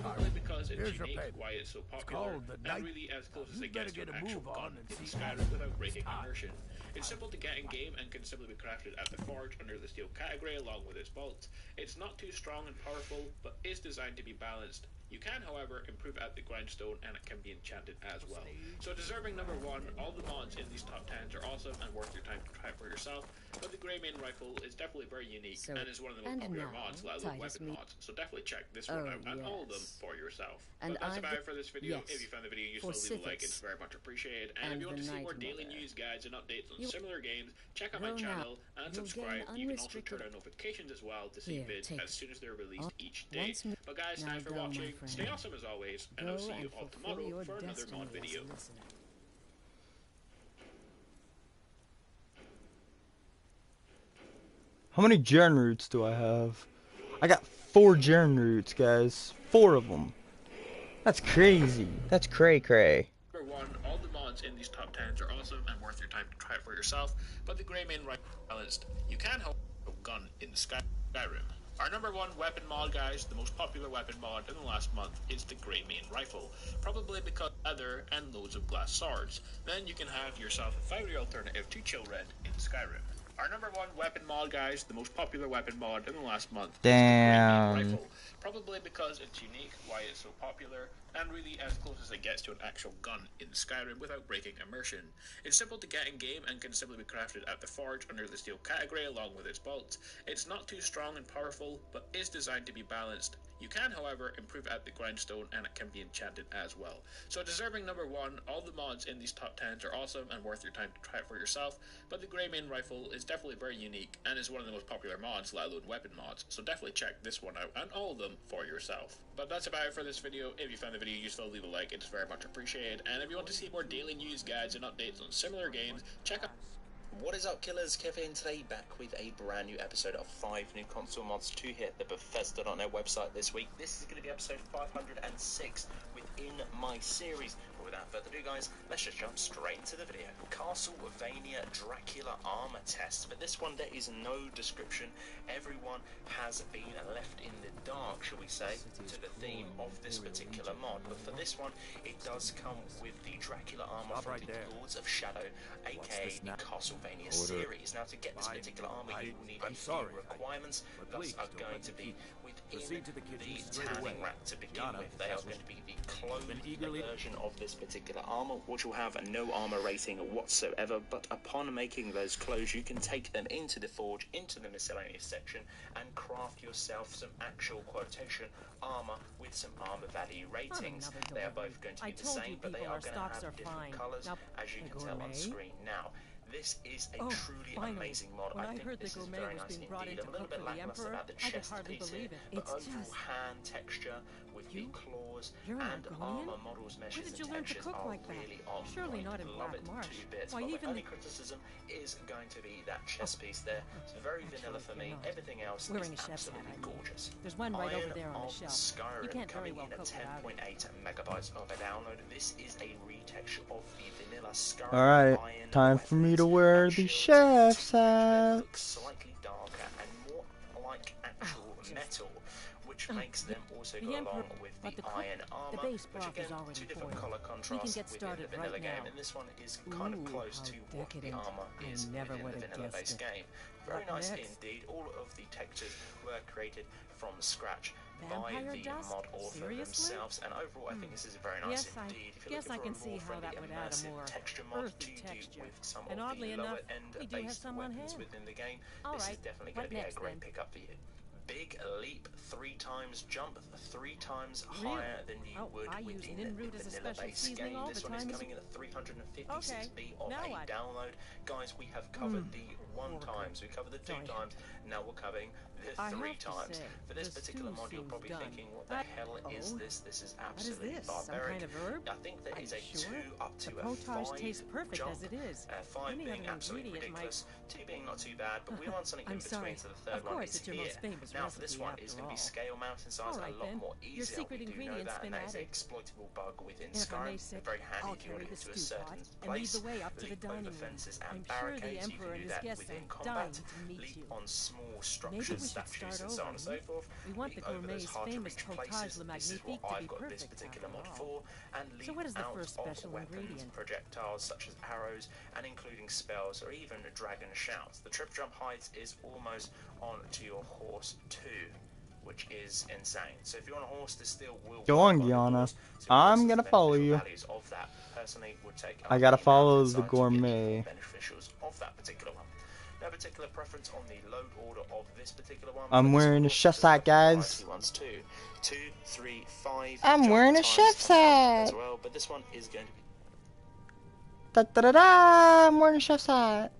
Probably because it's unique, why it's so popular, and really as close as it gets to an actual gun in Skyrim without breaking immersion. It's simple to get in game and can simply be crafted at the forge under the steel category along with its bolts. It's not too strong and powerful, but is designed to be balanced. You can, however, improve at the grindstone, and it can be enchanted as well. So deserving number 1, all the mods in these top 10s are awesome and worth your time to try it for yourself, but the Greymane Rifle is definitely very unique, and is one of the most popular mods, let alone weapon mods, so definitely check this one out, and all of them for yourself. But that's about it for this video. If you found the video useful, leave a like, it's very much appreciated, and if you want to see more daily news, guides, and updates on similar games, check out my channel, and subscribe. You can also turn on notifications as well to see vids as soon as they're released each day. But guys, thanks for watching. Stay awesome as always, and I'll see you all tomorrow for another mod video. How many Jern roots do I have? I got 4 Jern roots, guys. 4 of them. That's crazy. That's cray-cray. Number 1, all the mods in these top 10s are awesome and worth your time to try it for yourself, but the Greymane Rifle balanced. You can hold a gun in Skyrim. Our number 1 weapon mod, guys, the most popular weapon mod in the last month, is the Greymane Rifle. Probably because of leather and loads of glass swords. Then you can have yourself a fiery alternative to Chillrand in Skyrim. Our number 1 weapon mod, guys, the most popular weapon mod in the last month, is the Greymane Rifle. Probably because it's unique, why it's so popular, and really as close as it gets to an actual gun in Skyrim without breaking immersion. It's simple to get in game and can simply be crafted at the forge under the steel category along with its bolts. It's not too strong and powerful, but is designed to be balanced. You can, however, improve at the grindstone, and it can be enchanted as well. So deserving number 1, all the mods in these top 10s are awesome and worth your time to try it for yourself, but the Greymane Rifle is definitely very unique, and is one of the most popular mods, let alone weapon mods, so definitely check this one out, and all of them, for yourself. But that's about it for this video. If you found the video useful, leave a like, it's very much appreciated, and if you want to see more daily news, guides, and updates on similar games, check out... What is up, killers? Kevin today, back with a brand new episode of 5 new console mods to hit the Bethesda.net website this week. This is going to be episode 506 within my series. But without further ado, guys, let's just jump straight into the video. Castlevania Dracula armor test. For this one, there is no description. Everyone has been left in the dark, shall we say, to the theme of this particular mod. But for this one, it does come with the Dracula armor from the Lords of Shadow, aka the Castlevania series. Now, to get this particular armor, you will need a few requirements. Those are going to be within the tanning rack to begin with. They are going to be the cloned version of this particular armor, which will have no armor rating whatsoever. But upon making those clothes, you can take them into the forge, into the miscellaneous section, and craft yourself some actual quotation armor with some armor value ratings. They are both going to be the same, but they are going to have different colors, as you can tell on screen now. This is a Oh, truly finally. amazing mod. When I think heard this the is gourmet very was nice being brought indeed. in I'm a to little cook bit for the lackluster Emperor, about the I could chest hardly piece here, believe it. but It's overall just... hand texture with the claws You're an and Argonian? armor models, Where meshes, did you and learn to textures cook are like that? really on Surely point. not in Love Black it Marsh. to bits. Why, But my even only the... criticism is going to be that chest piece there. It's very vanilla for me. not. Everything else Wearing is a chef's hat, absolutely I mean. gorgeous. There's one right Iron over there on the of shelf. Skyrim You can't very coming well in at cook without it. 10.8 megabytes of a download. This is a retexture of the vanilla Skyrim Alright, iron time for me to weapons wear and the shields chef's to make them look hat. slightly darker and more like actual metal, which makes them also The go Emperor, along with but the the cook- iron armor, the base which broth again, is already two different boiled. color We contrasts can get within started the vanilla right game, now. and this one is kind of close Ooh, to how what the decadent. armor I is never within the would have vanilla-based guessed it. game. Very What nice next? indeed. All of the textures were created from scratch by Vampire the dust? mod author Seriously? themselves, and overall I think this is very nice Yes, indeed. If you're guess I looking can for a see how more that friendly, would add a immersive more texture mod earthy to do texture. with some And of oddly the enough, lower end we do have based someone weapons here. within the game, All this is right, definitely what going to be a next, great then? pickup for you. Big leap, 3 times jump, 3 times Really? higher than you Oh, would I use within Nimrud the as a vanilla special base seasoning game. all This the one is time. coming in at 356 Okay, B of now a what? download. Guys, we have covered the 1 times, we covered the 2 Sorry. times, now we're covering the I 3 have to times. say, For this the particular stew mod, you're seems probably done. thinking, what the hell is this? This is What is absolutely this? Some barbaric. kind of herb? I think there Are is you a sure? 2 up to The a potage 5 tastes perfect jump. as it is. 5 Any being other absolutely ingredient might- ridiculous, 2 being not too bad, but we're on something in I'm between, sorry. so the third Of one course, is it's your here. most famous Now for this recipe one, after it's going to be all. scale mountain size, All right, a lot then. more Your easier. secret We do know ingredient's that, and been that is an added. exploitable bug within And if I may Skyrim. say, Very handy I'll if you want carry to the get to a stew pot certain and lead place. the way up to the Leap dining over room. fences and I'm sure the barricades. You Emperor can and do his that guests within are combat. dying to meet Leap you. on small Maybe structures, we should statues, start and so on over. and so forth. We want the Leap over those gourmet's hard to famous reach potage places. le This is magnifique what to I've be got this perfect particular after mod all. for. And So leap what is the out first special of weapons, ingredient? projectiles such as arrows, and including spells or even dragon shouts. The trip jump height is almost onto your horse too, which is insane. So if you're on a horse, this still will Go work on, the Gianna. horse. So I'm what's gonna the follow beneficial you. values of that? Personally, would take I up gotta the follow mountain the side to get gourmet. the beneficials of that particular one. No particular preference on the load order of this particular one. I'm but this wearing a of course chef's does have hat, guys. pricey ones too. 2, 3, 5. I'm jump wearing a times chef's on top hat. as well, but this one is going to be Da da da da! I'm wearing a chef's hat.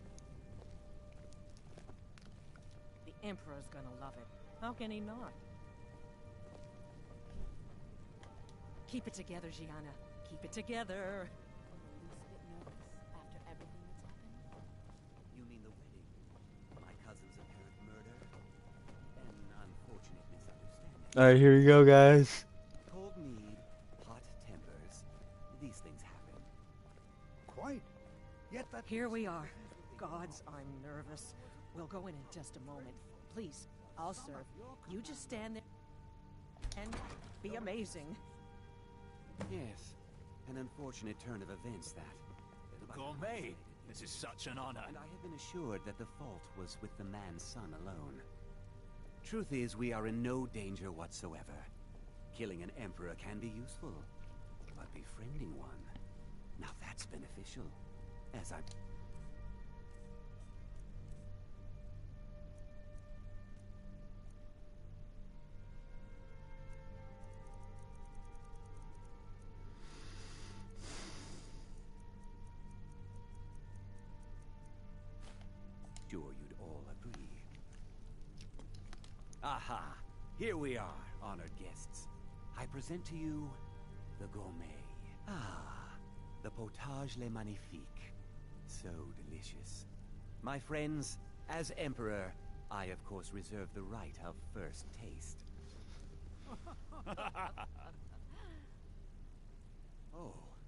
The Emperor's gonna love it. How can he not? Keep it together, Gianna. Keep it together. After everything that's happened. You mean the wedding? My cousin's apparent murder? An unfortunate misunderstanding. Alright, here we go, guys. Cold mead, hot tempers. These things happen. Quite. Yet that... Here we are. Gods, I'm nervous. We'll go in just a moment. Please, I'll serve. You just stand there and be amazing. Yes, an unfortunate turn of events that. Gourmet, this is such an honor. And I have been assured that the fault was with the man's son alone. Truth is, we are in no danger whatsoever. Killing an emperor can be useful, but befriending one, now that's beneficial. As I... Sure you'd all agree. Aha! Here we are, honored guests. I present to you the gourmet. Ah, the potage le magnifique. So delicious. My friends, as Emperor, I of course reserve the right of first taste.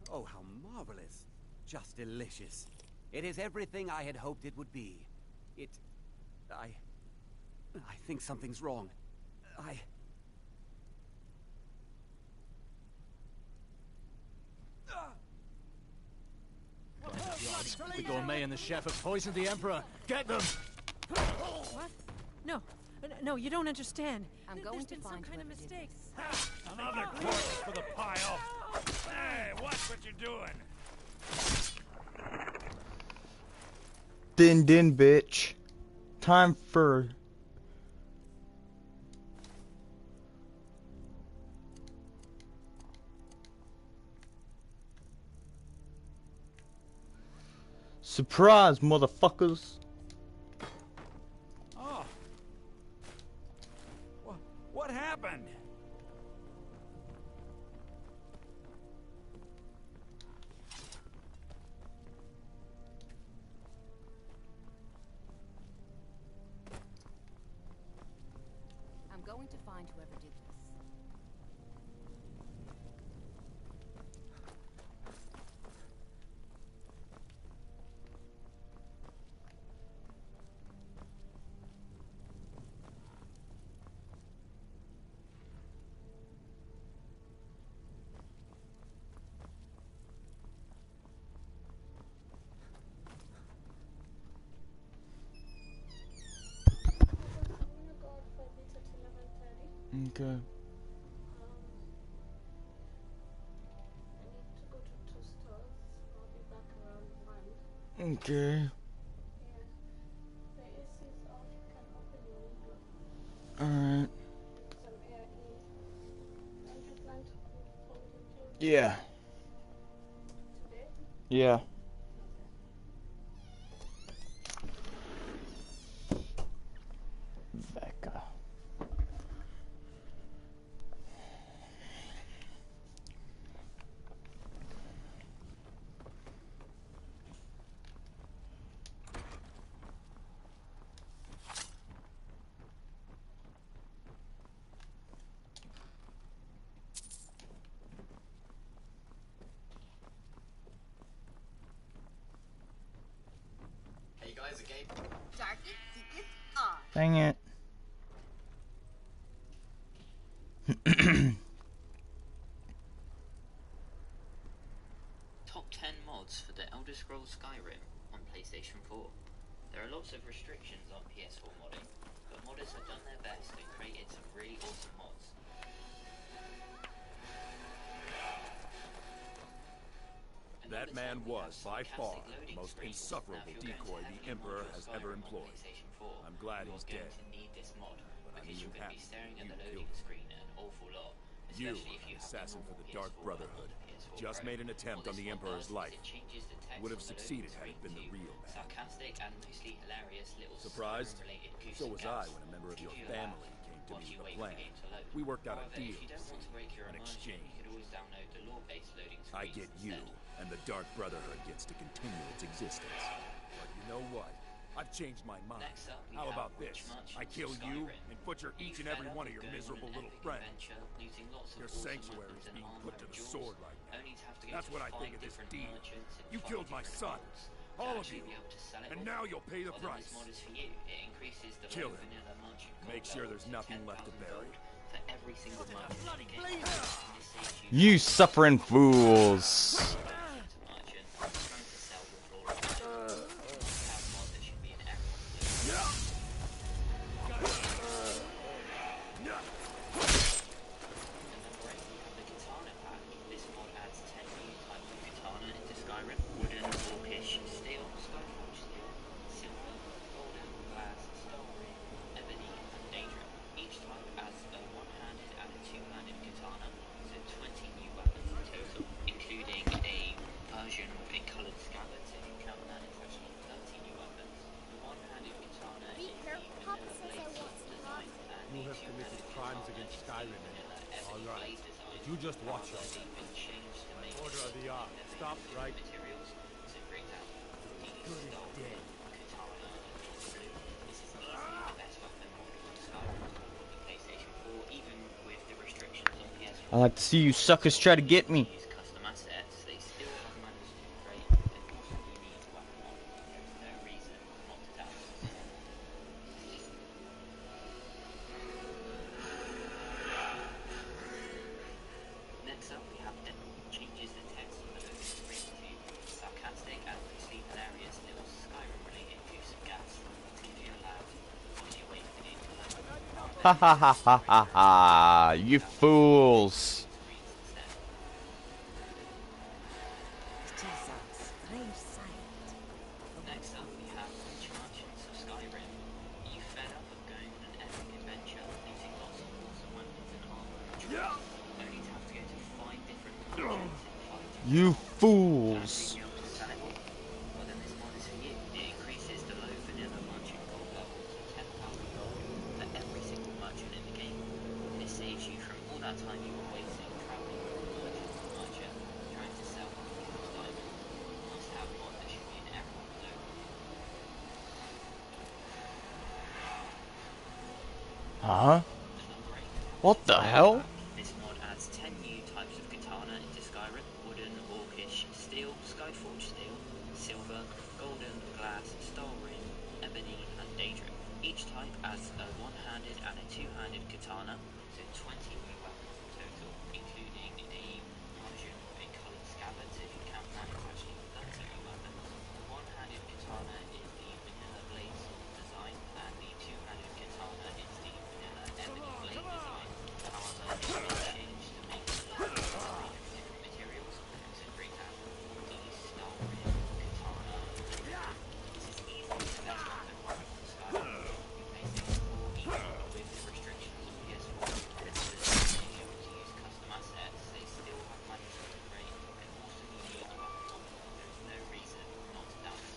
Oh, how marvelous. Just delicious. It is everything I had hoped it would be. I think something's wrong. The gourmet and the chef have poisoned the Emperor. Get them! What? No. No, you don't understand. I'm going There's to been some find kind of whoever did mistake. Another corpse for the pile. Hey, watch what you're doing. Din din, bitch. Time for... Surprise, motherfuckers. Oh. What happened? I'm going to find whoever did this. Okay. Okay. Alright. Yeah. Yeah. Becca. Hey guys, again. Darky, tickets on. Dang it. Top 10 mods for the Elder Scrolls Skyrim on PlayStation 4. There are lots of restrictions on PS4 modding, but modders have done their best and created some really awesome mods. That man was, by far, the most insufferable decoy the Emperor has ever employed. I'm glad he's dead, but I'm even happy you killed him. You, an assassin for the Dark Brotherhood, just made an attempt on the Emperor's life. Would have succeeded had it been the real man. Surprised? So was I when a member of your family came to me with a plan. We worked out a deal, an exchange. I get you, and the Dark Brotherhood gets to continue its existence. But you know what? I've changed my mind. How about this? I kill you and butcher each and every one of your miserable little friends. Your sanctuary is being put to the sword right now. That's what I think of this deal. You killed my son. All of you. And now you'll pay the price. Kill him. Make sure there's nothing left to bury. You suffering fools. You have committed crimes against Skyrim. All right. But you just watch yourself. By order of the Ark. Stop right. Good is dead. I like to see you suckers try to get me. Ha ha ha ha ha ha, you fools. Next up, we have rich merchants of Skyrim. Are you fed up of going on an epic adventure, looting lots of awesome weapons and armor and troops, only to have to go to 5 different merchants in 5 different You fools. well, then this mod is for Huh? What the hell? This mod adds 10 new types of katana into Skyrim: wooden, orcish, steel, skyforged steel, silver, golden, glass, star ring, ebony, and daedric. Each type adds a one-handed and a two-handed katana, so 20 new weapons in total, including a bludgeon with a coloured scabbard, so if you count that, it's actually 30 new weapons. The one-handed katana is the vanilla blade sword design, and the two-handed katana is the vanilla ebony blade design. However, it is changed to make the blade with 3 different materials, so for example, the star ring katana. This is easily accessible and running on Skyrim. You may think more easy with the restrictions on PS4. Modders may be able to use custom assets, they still have mandatory upgrade and also need each weapon mod. There is no reason not to dance.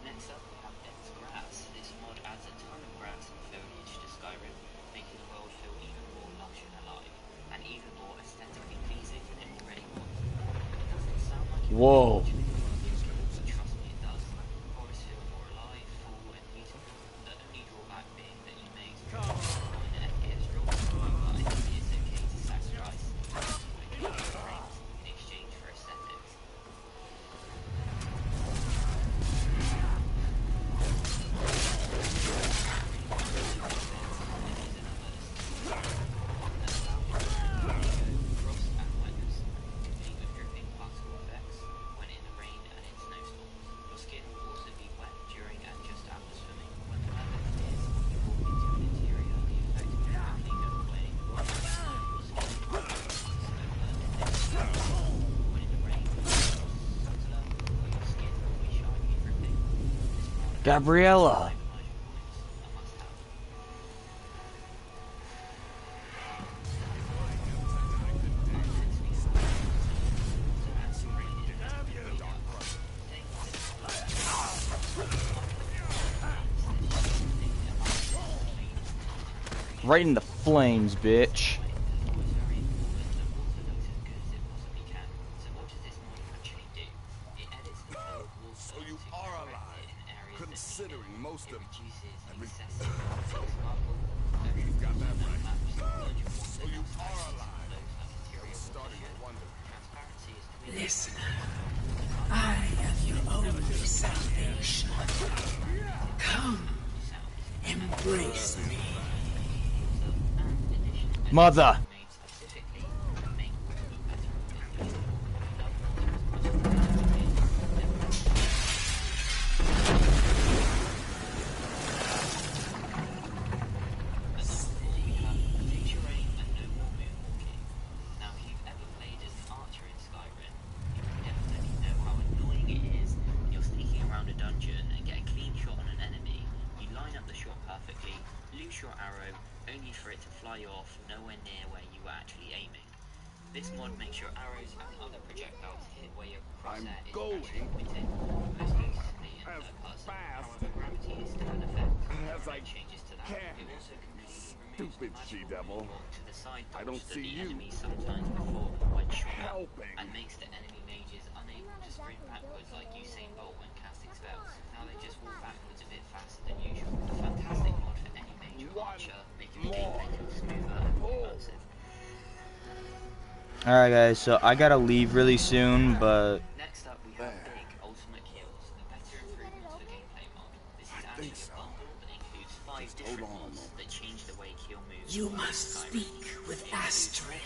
Next up we have dense grass. This mod adds a ton of grass and foliage to Skyrim, making the world feel even more lush and alive, and even more aesthetically pleasing than it already was. It doesn't sound like it Whoa. would but trust me it does. Forests feel more alive, full and beautiful, the only drawback being that you may experience minor FPS drops, but I think it's okay to sacrifice frames in exchange for aesthetics. Gabriella. Right in the flames, bitch. So you are alive, considering most of you got that right. So you are alive. I'm starting to wonder. Listen, I am your only salvation. Come, embrace me. Mother. Your arrow, only for it to fly off nowhere near where you were actually aiming. This mod makes your arrows and other projectiles hit where your crosshair is actually pointing, most noticeably in third person. However, gravity is still in effect, and changes to that. It also completely removes the magical walk to the side dodge that the enemy sometimes perform when shot up, and makes the enemy mages unable to sprint backwards like Usain Bolt when casting spells. Now they just walk backwards a bit faster than usual. A fantastic mod for any major archer, making the gameplay feel smoother and more immersive. Alright guys, so I gotta leave really soon, but Next up we have Big Ultimate Kills, a better improvement to the gameplay mod. This is actually a bundle that includes 5 different mods that change the way kill moves. You must speak with Astrid.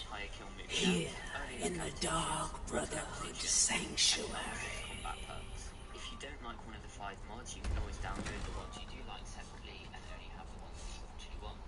Higher kill moves Here in the Dark Brotherhood Sanctuary. Combat perks. If you don't like one of the 5 mods, you can always download the ones you do like separately and only have the ones that you actually want.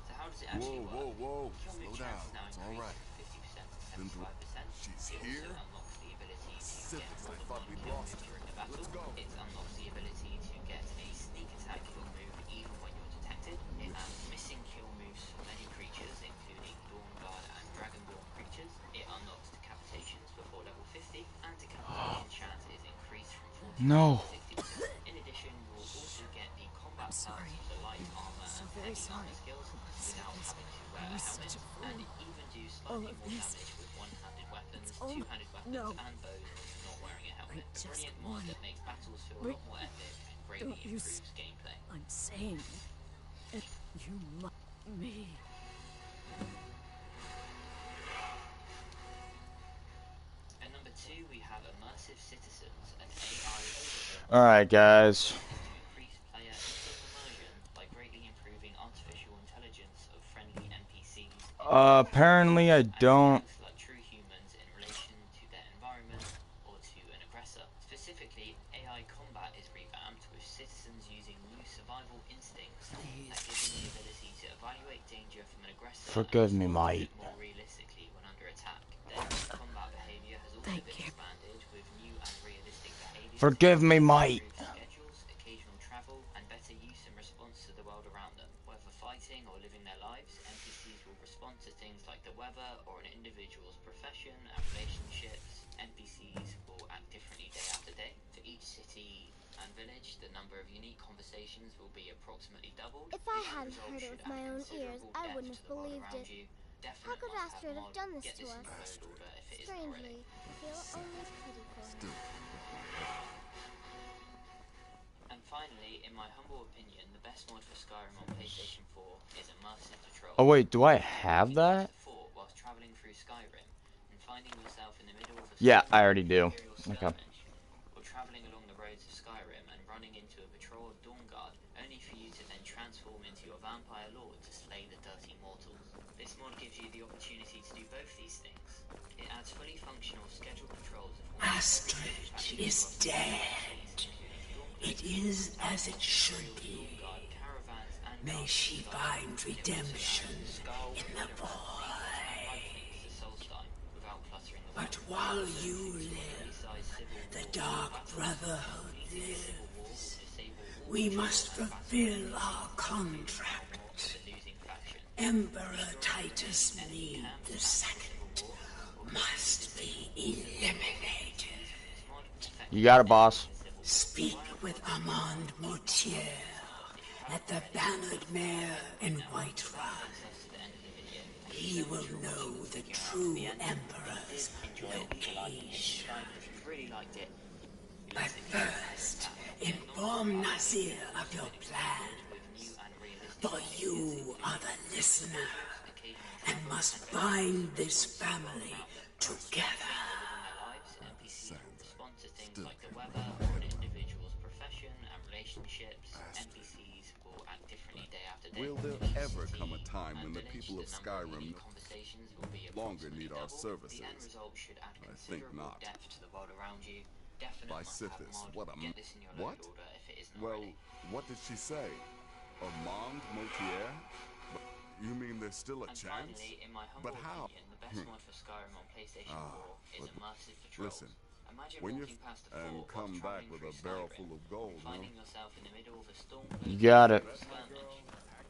So how does it actually work? Whoa, Kill move slow down. chance now It's increases alright. from 50% to 75%. She's It here? also unlocks the ability to get Specifically more than thought one we'd kill lost move her. during the battle. Let's go. It unlocks the ability to get a sneak attack kill move even when you're detected. It has missing kill moves for many creatures, including Dawn Guard and Dragonborn creatures. It unlocks decapitations before level 50, and decapitation chance is increased from 40 no. to 60%. In addition, you will also get the combat perks for the light armor and heavy armor skills without having to wear a helmet, and even do slightly more damage with one-handed weapons, two-handed weapons, and bows when you're not wearing a helmet. I just brilliant mod want. that makes battles feel a Wait, lot more epic and greatly don't you improves gameplay. I'm saying, you must me. At number 2, we have Immersive Citizens, an AI overhaul. Alright, guys. To increase player in-game immersion by greatly improving artificial intelligence of friendly NPCs. Apparently I don't. Like true humans in relation to their environment or to an aggressor. Specifically, AI combat is revamped with citizens using new survival instincts that give them the ability to evaluate danger from an aggressor Forgive me, and mate. more realistically when under attack. Their combat behavior has also been expanded with new and realistic behaviors. Forgive me, mate. Schedules, occasional travel, and better use and response to the world around them. Whether fighting or living their lives, NPCs will respond to things like the weather or an individual's profession and relationships. NPCs will act differently day after day. For each city and village, the number of unique conversations will be approximately doubled. If I hadn't heard it with my own ears, I wouldn't have believed it. How could Astrid have done this to us? Strangely, I feel only pity for him. And finally, in my humble opinion, the best mod for Skyrim on PlayStation 4 is Immersive Patrol. Oh wait, do I have that? Whilst traveling through Skyrim and finding yourself in the middle of a Yeah, I already do. Okay. or traveling along the roads of Skyrim and running into a patrol of Dawnguard, only for you to then transform into your vampire lord to slay the dirty mortals. This mod gives you the opportunity to do both these things. It adds fully functional scheduled patrols of Astrid is dead. It is as it should be. May she find redemption in the void. But while you live, the Dark Brotherhood lives. We must fulfill our contract. Emperor Titus Mead II must be eliminated. You got it, boss. Speak with Armand Mortier at the Bannered Mare in Whiterun. He will know the true Emperor's location. But first, inform Nazir of your plan. For you are the listener, and must bind this family together. Will there ever come a time when the people of Skyrim no longer need our services? I think not. By Sithis, what a... What? Well, what did she say? Armand Mortier? You mean there's still a chance? But how? Listen, when you're... and come back with a barrel full of gold, huh? You got it.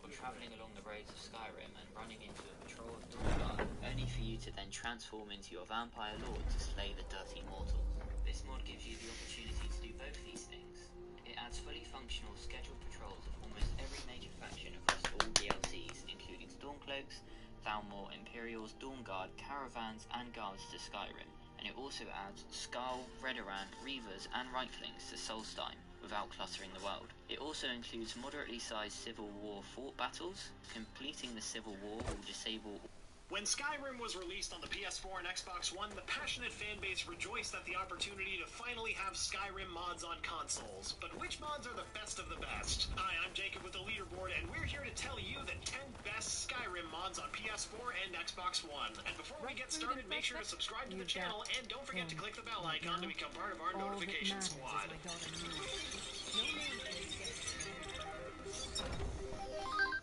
Traveling along the roads of Skyrim and running into a patrol of Dawnguard, only for you to then transform into your vampire lord to slay the dirty mortals. This mod gives you the opportunity to do both these things. It adds fully functional scheduled patrols of almost every major faction across all DLCs, including Stormcloaks, Thalmor, Imperials, Dawnguard, Caravans, and Guards to Skyrim. And it also adds Skull, Redoran, Reavers, and Rightlings to Solstheim, without cluttering the world. It also includes moderately sized Civil War fort battles. Completing the Civil War will disable... When Skyrim was released on the PS4 and Xbox One, the passionate fanbase rejoiced at the opportunity to finally have Skyrim mods on consoles. But which mods are the best of the best? Hi, I'm Jacob with the leaderboard, and we're here to tell you the 10 best Skyrim mods on PS4 and Xbox One. And before we get started, make sure to subscribe to the channel, and don't forget to click the bell icon to become part of our notification squad.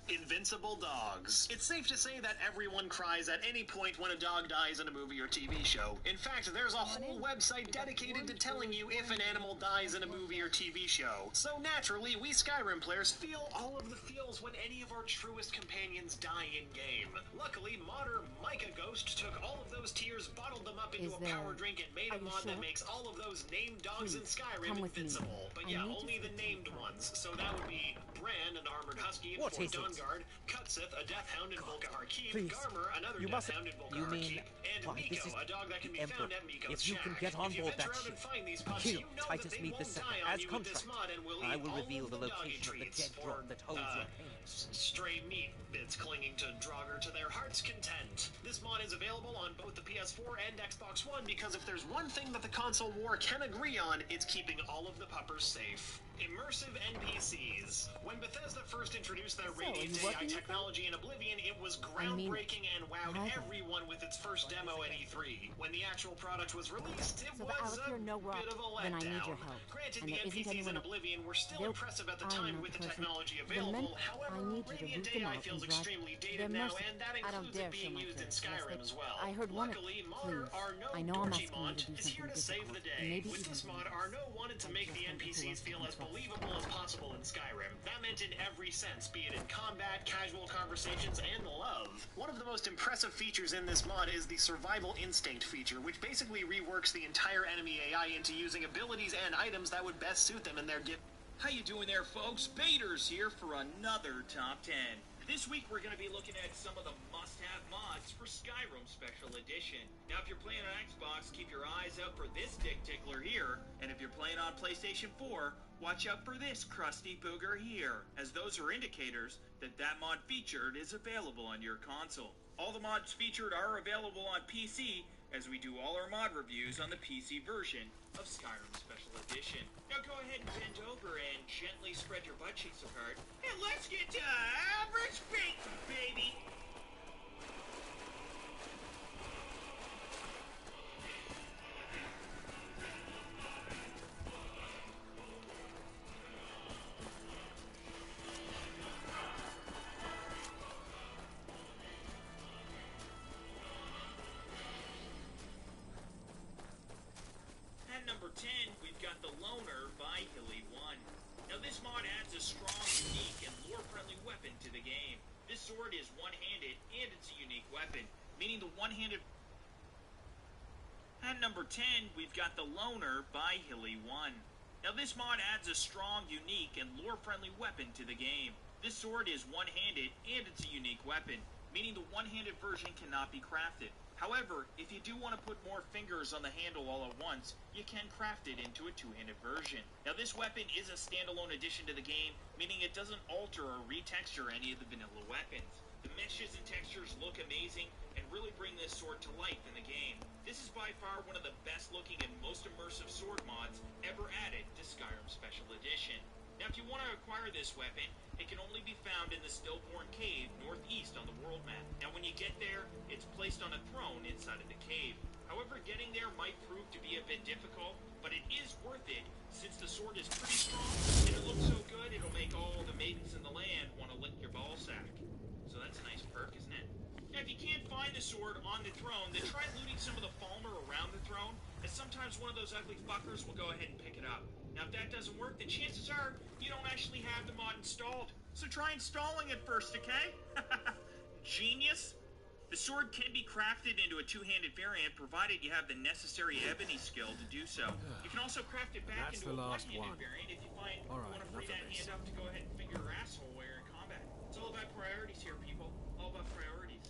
Invincible dogs. It's safe to say that everyone cries at any point when a dog dies in a movie or TV show. In fact, there's a whole website dedicated to telling you if an animal dies in a movie or TV show. So naturally, we Skyrim players feel all of the feels when any of our truest companions die in-game. Luckily, modder Micah Ghost took all of those tears, bottled them up into a power drink, and made a mod that makes all of those named dogs in Skyrim invincible. But yeah, only the named ones. So that would be Bran, an armored husky in Fort Dawnguard, Kutsith, a death hound in Volkahar Keep, Please, Garmer, another you death mustn't- hound in you Volkahar mean- Keep, and why, this Miko, is a dog that can the be Emperor. found at Miko's If you shack. can get on if you board venture that out ship, and find these pups, kill you know Titus that they Mead won't II die on as you with this contract. mod and will I eat will all reveal of the the doggy location of the treats, dead or, drop that holds your payment. stray meat bits clinging to Draugr to their heart's content. This mod is available on both the PS4 and Xbox One because if there's one thing that the console war can agree on, it's keeping all of the puppers safe. Immersive NPCs. When Bethesda first introduced their Radiant AI technology in Oblivion, it was groundbreaking and wowed everyone with its first demo at E3. When the actual product was released, it So the was Alec here know we're bit of a then I need letdown. your help. Granted, And the there isn't NPCs in anyone- Oblivion were still They'll- impressive at the I'm time not with the person. technology The available. men- However, I need you to Radiant root them AI out feels and drive- extremely They're dated now, mercy- and that I don't includes dare it being show my used in face unless Skyrim they- as well. I heard one of- Luckily, Please. modder Arno I know I'm Dorji asking you mod to do is here to something save the difficult, day. and maybe With even this mod, Arno wanted to make the NPCs feel as believable as possible in Skyrim. That meant in every sense, be it in combat, casual conversations, and love. One of the most impressive features in this mod is the Survival Instinct feature, which basically reworks the entire enemy AI into using abilities and items that would best suit them in their gift. How you doing there, folks? Bader's here for another Top 10. This week we're going to be looking at some of the must-have mods for Skyrim Special Edition. Now, if you're playing on Xbox, keep your eyes out for this dick tickler here. And if you're playing on PlayStation 4, watch out for this crusty booger here, as those are indicators that that mod featured is available on your console. All the mods featured are available on PC, as we do all our mod reviews on the PC version of Skyrim Special Edition. Now go ahead and bend over and gently spread your butt cheeks apart, and let's get to average bacon, baby! At number 10, we've got the Loner by Hilly One. Now this mod adds a strong, unique, and lore-friendly weapon to the game. This sword is one-handed, and it's a unique weapon, meaning the one-handed... At number 10, we've got the Loner by Hilly One. Now this mod adds a strong, unique, and lore-friendly weapon to the game. This sword is one-handed, and it's a unique weapon, meaning the one-handed version cannot be crafted. However, if you do want to put more fingers on the handle all at once, you can craft it into a two-handed version. Now this weapon is a standalone addition to the game, meaning it doesn't alter or retexture any of the vanilla weapons. The meshes and textures look amazing and really bring this sword to life in the game. This is by far one of the best looking and most immersive sword mods ever added to Skyrim Special Edition. Now if you want to acquire this weapon, it can only be found in the Stillborn Cave northeast on the world map. Now when you get there, it's placed on a throne inside of the cave. However, getting there might prove to be a bit difficult, but it is worth it since the sword is pretty strong and it looks so good it'll make all the maidens in the land want to lick your ball sack. So that's a nice perk, isn't it? Now if you can't find the sword on the throne, then try looting some of the Falmer around the throne, as sometimes one of those ugly fuckers will go ahead and pick it up. Now, if that doesn't work, then chances are you don't actually have the mod installed. So try installing it first, okay? Genius! The sword can be crafted into a two-handed variant, provided you have the necessary ebony skill to do so. You can also craft it back That's into the a last one-handed one. variant if you find you Alright, want to free enough that of this. hand up to go ahead and finger your asshole while you're in combat. It's all about priorities here, people. All about priorities.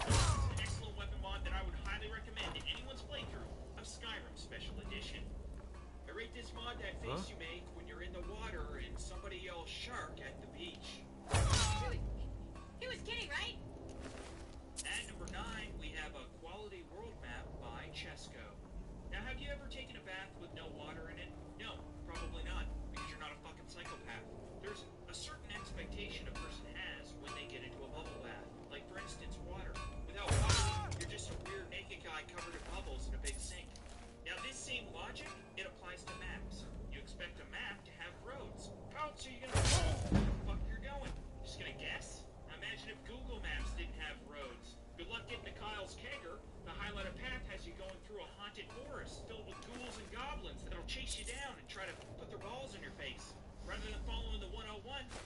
This is an excellent weapon mod that I would highly recommend to anyone's playthrough of Skyrim Special Edition. I rate this mod that face you make when you're in the water and somebody yells shark at the beach. He was kidding, right? At number 9, we have a quality world map by Chesco. Now, have you ever taken a bath with no water in it? No, probably not, because you're not a fucking psychopath. There's a certain expectation a person has when they get into a bubble bath. Like, for instance, water. Without water, you're just a weird naked guy covered in bubbles in a big sink. Now, this same logic, it applies to maps. You expect a map to have roads. Oh, so you're gonna where the fuck you're going? Just gonna guess? Now, imagine if Google Maps didn't have roads. Good luck getting to Kyle's kegger. The highlighted path has you going through a haunted forest filled with ghouls and goblins that'll chase you down and try to put their balls in your face, rather than following the 101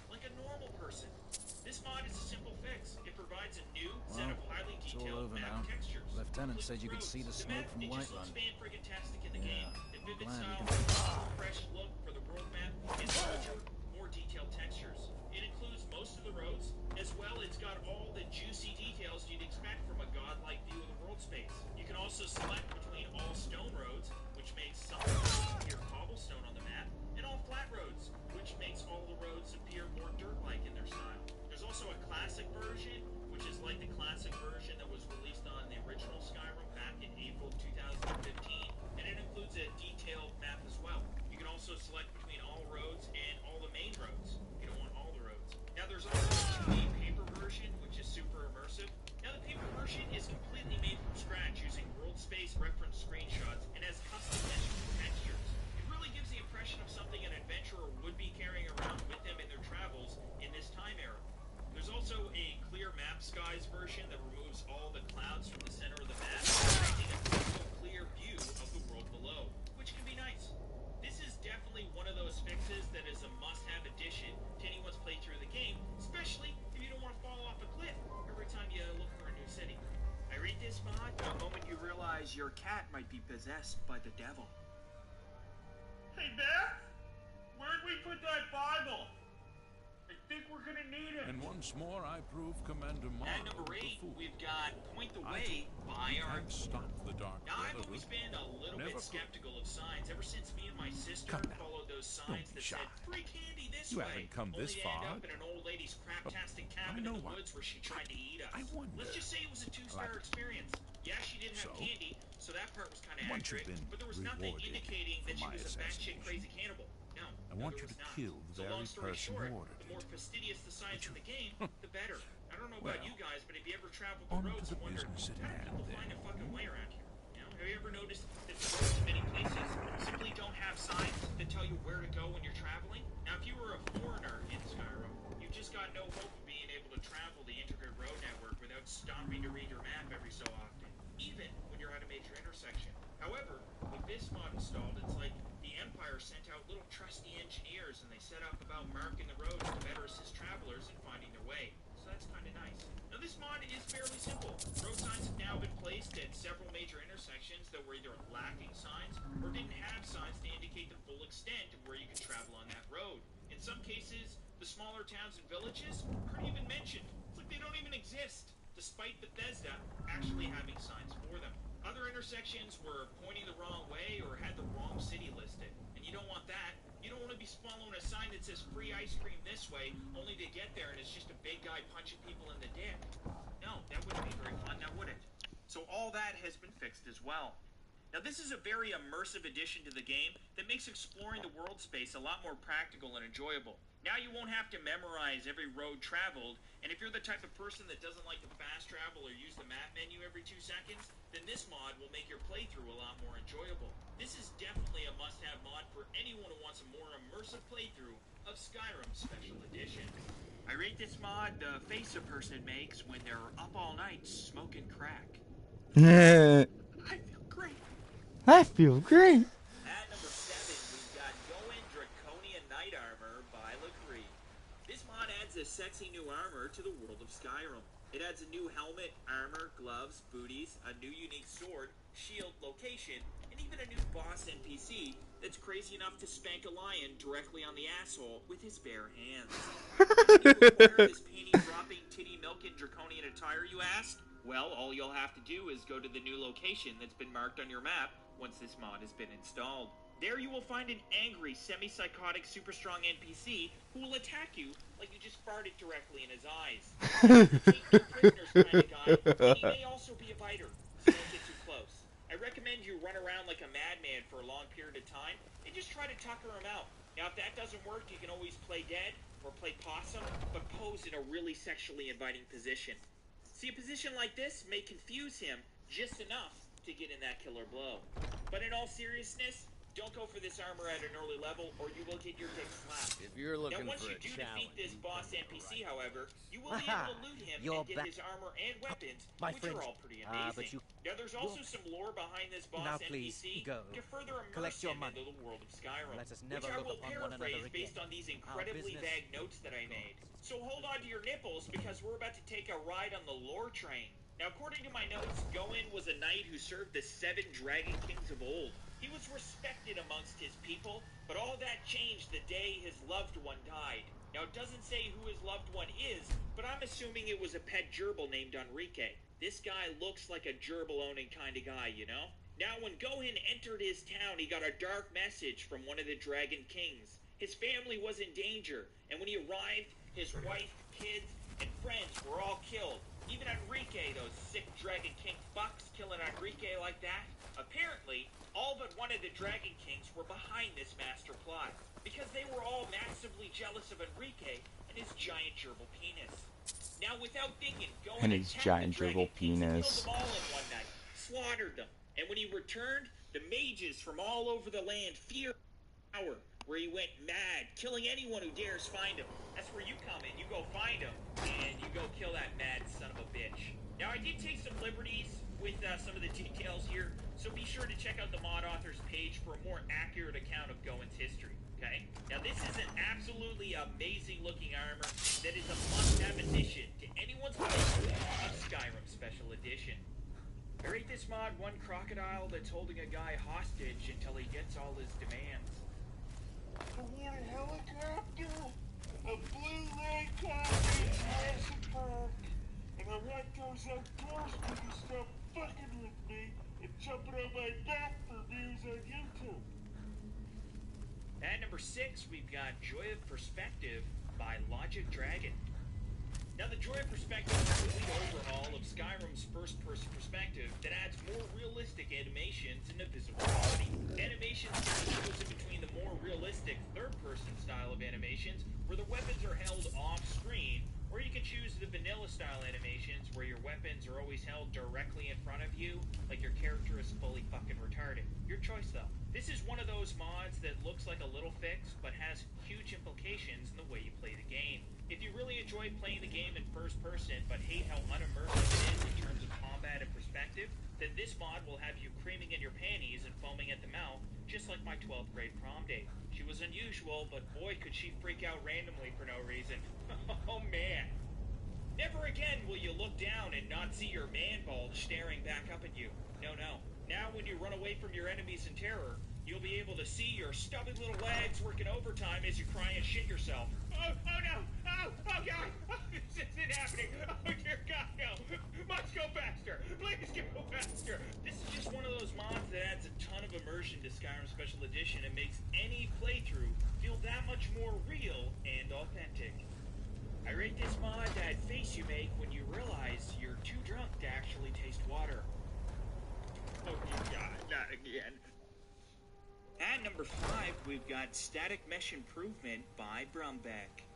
like a normal person. This mod is a simple fix. It provides a new set of highly It's all detailed over map now. textures. Lieutenant said you could roads. see the smoke from It just Whiterun. looks fan-friggin-tastic in the game. The vivid glad style, we can- fresh look for the world map, and larger, more detailed textures. It includes most of the roads, as also select between all stone roads, which makes some roads appear cobblestone on the map, and all flat roads, which makes all the roads appear more dirt-like in their style. There's also a classic version, which is like the classic version that was released on the original Skyrim back in April 2015, and it includes a detailed map as well. You can also select between all roads and all the main roads. You don't want all the roads. Now there's also the paper version, which is super immersive. Now the paper version is completely made from scratch using world space reference screenshots and has custom textures. It really gives the impression of something an adventurer would be carrying around with them in their travels in this time era. There's also a clear map skies version that removes all the clouds from the center of the map, creating a crystal clear view of the world below, which can be nice. This is definitely one of those fixes that is a must-have addition to anyone's playthrough of the game, especially if you don't want to fall off a cliff every time you look for a new city. I read this mod the moment you realize your cat might be possessed by the devil. Hey Beth, where'd we put that Bible? I think we're gonna need it. And once more, I prove Commander Morrow. At number 8, we've got Point the Way by our... Stop the Dark Now, I've Brotherhood. always been a little bit skeptical of signs ever since me and my sister followed those signs that said free candy this You way. haven't come this only to far. end up in an old lady's craptastic cabin in the woods where she tried to eat us. Let's just say it was a 2-star experience. Yeah, she didn't have candy, so that part was kind of accurate, but there was nothing indicating that she was a batshit crazy cannibal. No, I want you to kill the very person who ordered the more fastidious the signs in the game, the better. I don't know Well, about you guys, but if you ever traveled the on to roads the and wondered, business at how do hand, people then. find a fucking way around here? You know, have you ever noticed that the roads in many places simply don't have signs that tell you where to go when you're traveling? Now, if you were a foreigner in Skyrim, you've just got no hope of being able to travel the intricate road network without stopping to read your map every so often, even when you're at a major intersection. However, with this mod installed, it's like the Empire sent out little trusty engineers and they set up about marking the roads to better assist travelers in finding their way. So that's kind of nice. Now this mod is fairly simple. Road signs have now been placed at several major intersections that were either lacking signs or didn't have signs to indicate the full extent of where you could travel on that road. In some cases, the smaller towns and villages aren't even mentioned. It's like they don't even exist, despite Bethesda actually having signs for them. Other intersections were pointing the wrong way or had the wrong city listed. And you don't want that. You don't want to be following a sign that says free ice cream this way, only to get there and it's just a big guy punching people in the dick. No, that wouldn't be very fun, now would it? So all that has been fixed as well. Now this is a very immersive addition to the game that makes exploring the world space a lot more practical and enjoyable. Now you won't have to memorize every road traveled, and if you're the type of person that doesn't like to fast travel or use the map menu every 2 seconds, then this mod will make your playthrough a lot more enjoyable. This is definitely a must-have mod for anyone who wants a more immersive playthrough of Skyrim Special Edition. I rate this mod the face a person makes when they're up all night smoking crack. I feel great. I feel great. At number 7, we've got Going Draconian Knight Armor by Lacree. This mod adds a sexy new armor to the world of Skyrim. It adds a new helmet, armor, gloves, booties, a new unique sword, shield, location, and even a new boss NPC that's crazy enough to spank a lion directly on the asshole with his bare hands. How can you acquire this panty-dropping, titty-milking draconian attire, you ask? Well, all you'll have to do is go to the new location that's been marked on your map once this mod has been installed. There you will find an angry, semi-psychotic, super-strong NPC who will attack you like you just farted directly in his eyes. He's a prisoner's kind of guy, and he may also be a biter, so don't get too close. I recommend you run around like a madman for a long period of time and just try to tucker him out. Now, if that doesn't work, you can always play dead or play possum, but pose in a really sexually inviting position. See, a position like this may confuse him just enough to get in that killer blow. But in all seriousness, don't go for this armor at an early level, or you will get your dick slapped. If you're looking now, once for you a do challenge, defeat this boss NPC, however, you will be able to loot him and get his armor and weapons, which are all pretty amazing. Now, there's also some lore behind this boss NPC to further immerse him into the world of Skyrim, which I will paraphrase based on these incredibly vague notes that I made. So hold on to your nipples, because we're about to take a ride on the lore train. Now, according to my notes, Goin was a knight who served the 7 dragon kings of old. He was respected amongst his people, but all that changed the day his loved one died. Now, it doesn't say who his loved one is, but I'm assuming it was a pet gerbil named Enrique. This guy looks like a gerbil-owning kind of guy, you know? Now, when Gohan entered his town, he got a dark message from one of the Dragon Kings. His family was in danger, and when he arrived, his wife, kids, and friends were all killed. Even Enrique, those sick Dragon King fucks killing Enrique like that. Apparently, all but one of the Dragon Kings were behind this master plot, because they were all massively jealous of Enrique and his giant gerbil penis. Now, without thinking, Gohan And his giant gerbil penis. killed them all in one night, slaughtered them, and when he returned, the mages from all over the land feared power, where he went mad, killing anyone who dares find him. That's where you come in. You go find him, and you go kill that mad son of a bitch. Now, I did take some liberties with some of the details here, so be sure to check out the mod author's page for a more accurate account of Gohan's history, okay? Now, this is an absolutely amazing-looking armor that is a must-have addition to anyone's playthrough of Skyrim Special Edition. I rate this mod one crocodile that's holding a guy hostage until he gets all his demands. I want a helicopter, a blue helicopter in Jurassic Park, and I want those outdoorsmen to stop fucking with me and jumping on my back for views on YouTube. At number 6, we've got Joy of Perspective by Logic Dragon. Now, the Joy of Perspective is a complete overhaul of Skyrim's first-person perspective that adds more realistic animations and a visible quality. Animations can be chosen between the more realistic third-person style of animations, where the weapons are held off-screen, or you can choose the vanilla-style animations, where your weapons are always held directly in front of you, like your character is fully fucking retarded. Your choice, though. This is one of those mods that looks like a little fix, but has huge implications in the way you play the game. If you really enjoy playing the game in first person, but hate how unimmersive it is in terms of combat and perspective, then this mod will have you creaming in your panties and foaming at the mouth, just like my 12th grade prom date. She was unusual, but boy could she freak out randomly for no reason. Oh man. Never again will you look down and not see your man bulge staring back up at you. No, no. Now when you run away from your enemies in terror, you'll be able to see your stubby little legs working overtime as you cry and shit yourself. Oh no! Oh God! Oh, this isn't happening! Oh dear God, no! Must go faster! Please go faster! This is just one of those mods that adds a ton of immersion to Skyrim Special Edition and makes any playthrough feel that much more real and authentic. I rate this mod that face you make when you realize you're too drunk to actually taste water. Oh dear God, not again. At number 5, we've got Static Mesh Improvement by Brumbeck.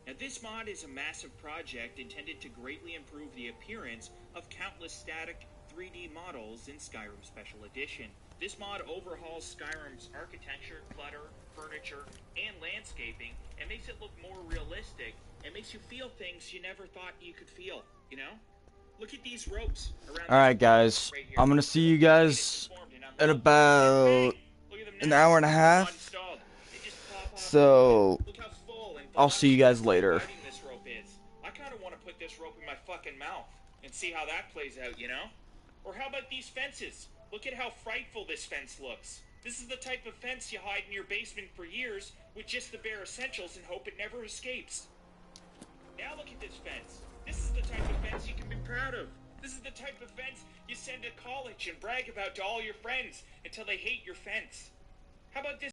Now, this mod is a massive project intended to greatly improve the appearance of countless static 3D models in Skyrim Special Edition. This mod overhauls Skyrim's architecture, clutter, furniture, and landscaping, and makes it look more realistic, and makes you feel things you never thought you could feel, you know? Look at these ropes around. Alright guys, I'm gonna see you guys in about an hour and a half. So I'll see you guys later. I kind of want to put this rope in my fucking mouth and see how that plays out, you know? Or how about these fences? Look at how frightful this fence looks. This is the type of fence you hide in your basement for years with just the bare essentials and hope it never escapes. Now look at this fence. This is the type of fence you can be proud of. This is the type of fence you send to college and brag about to all your friends until they hate your fence. How about this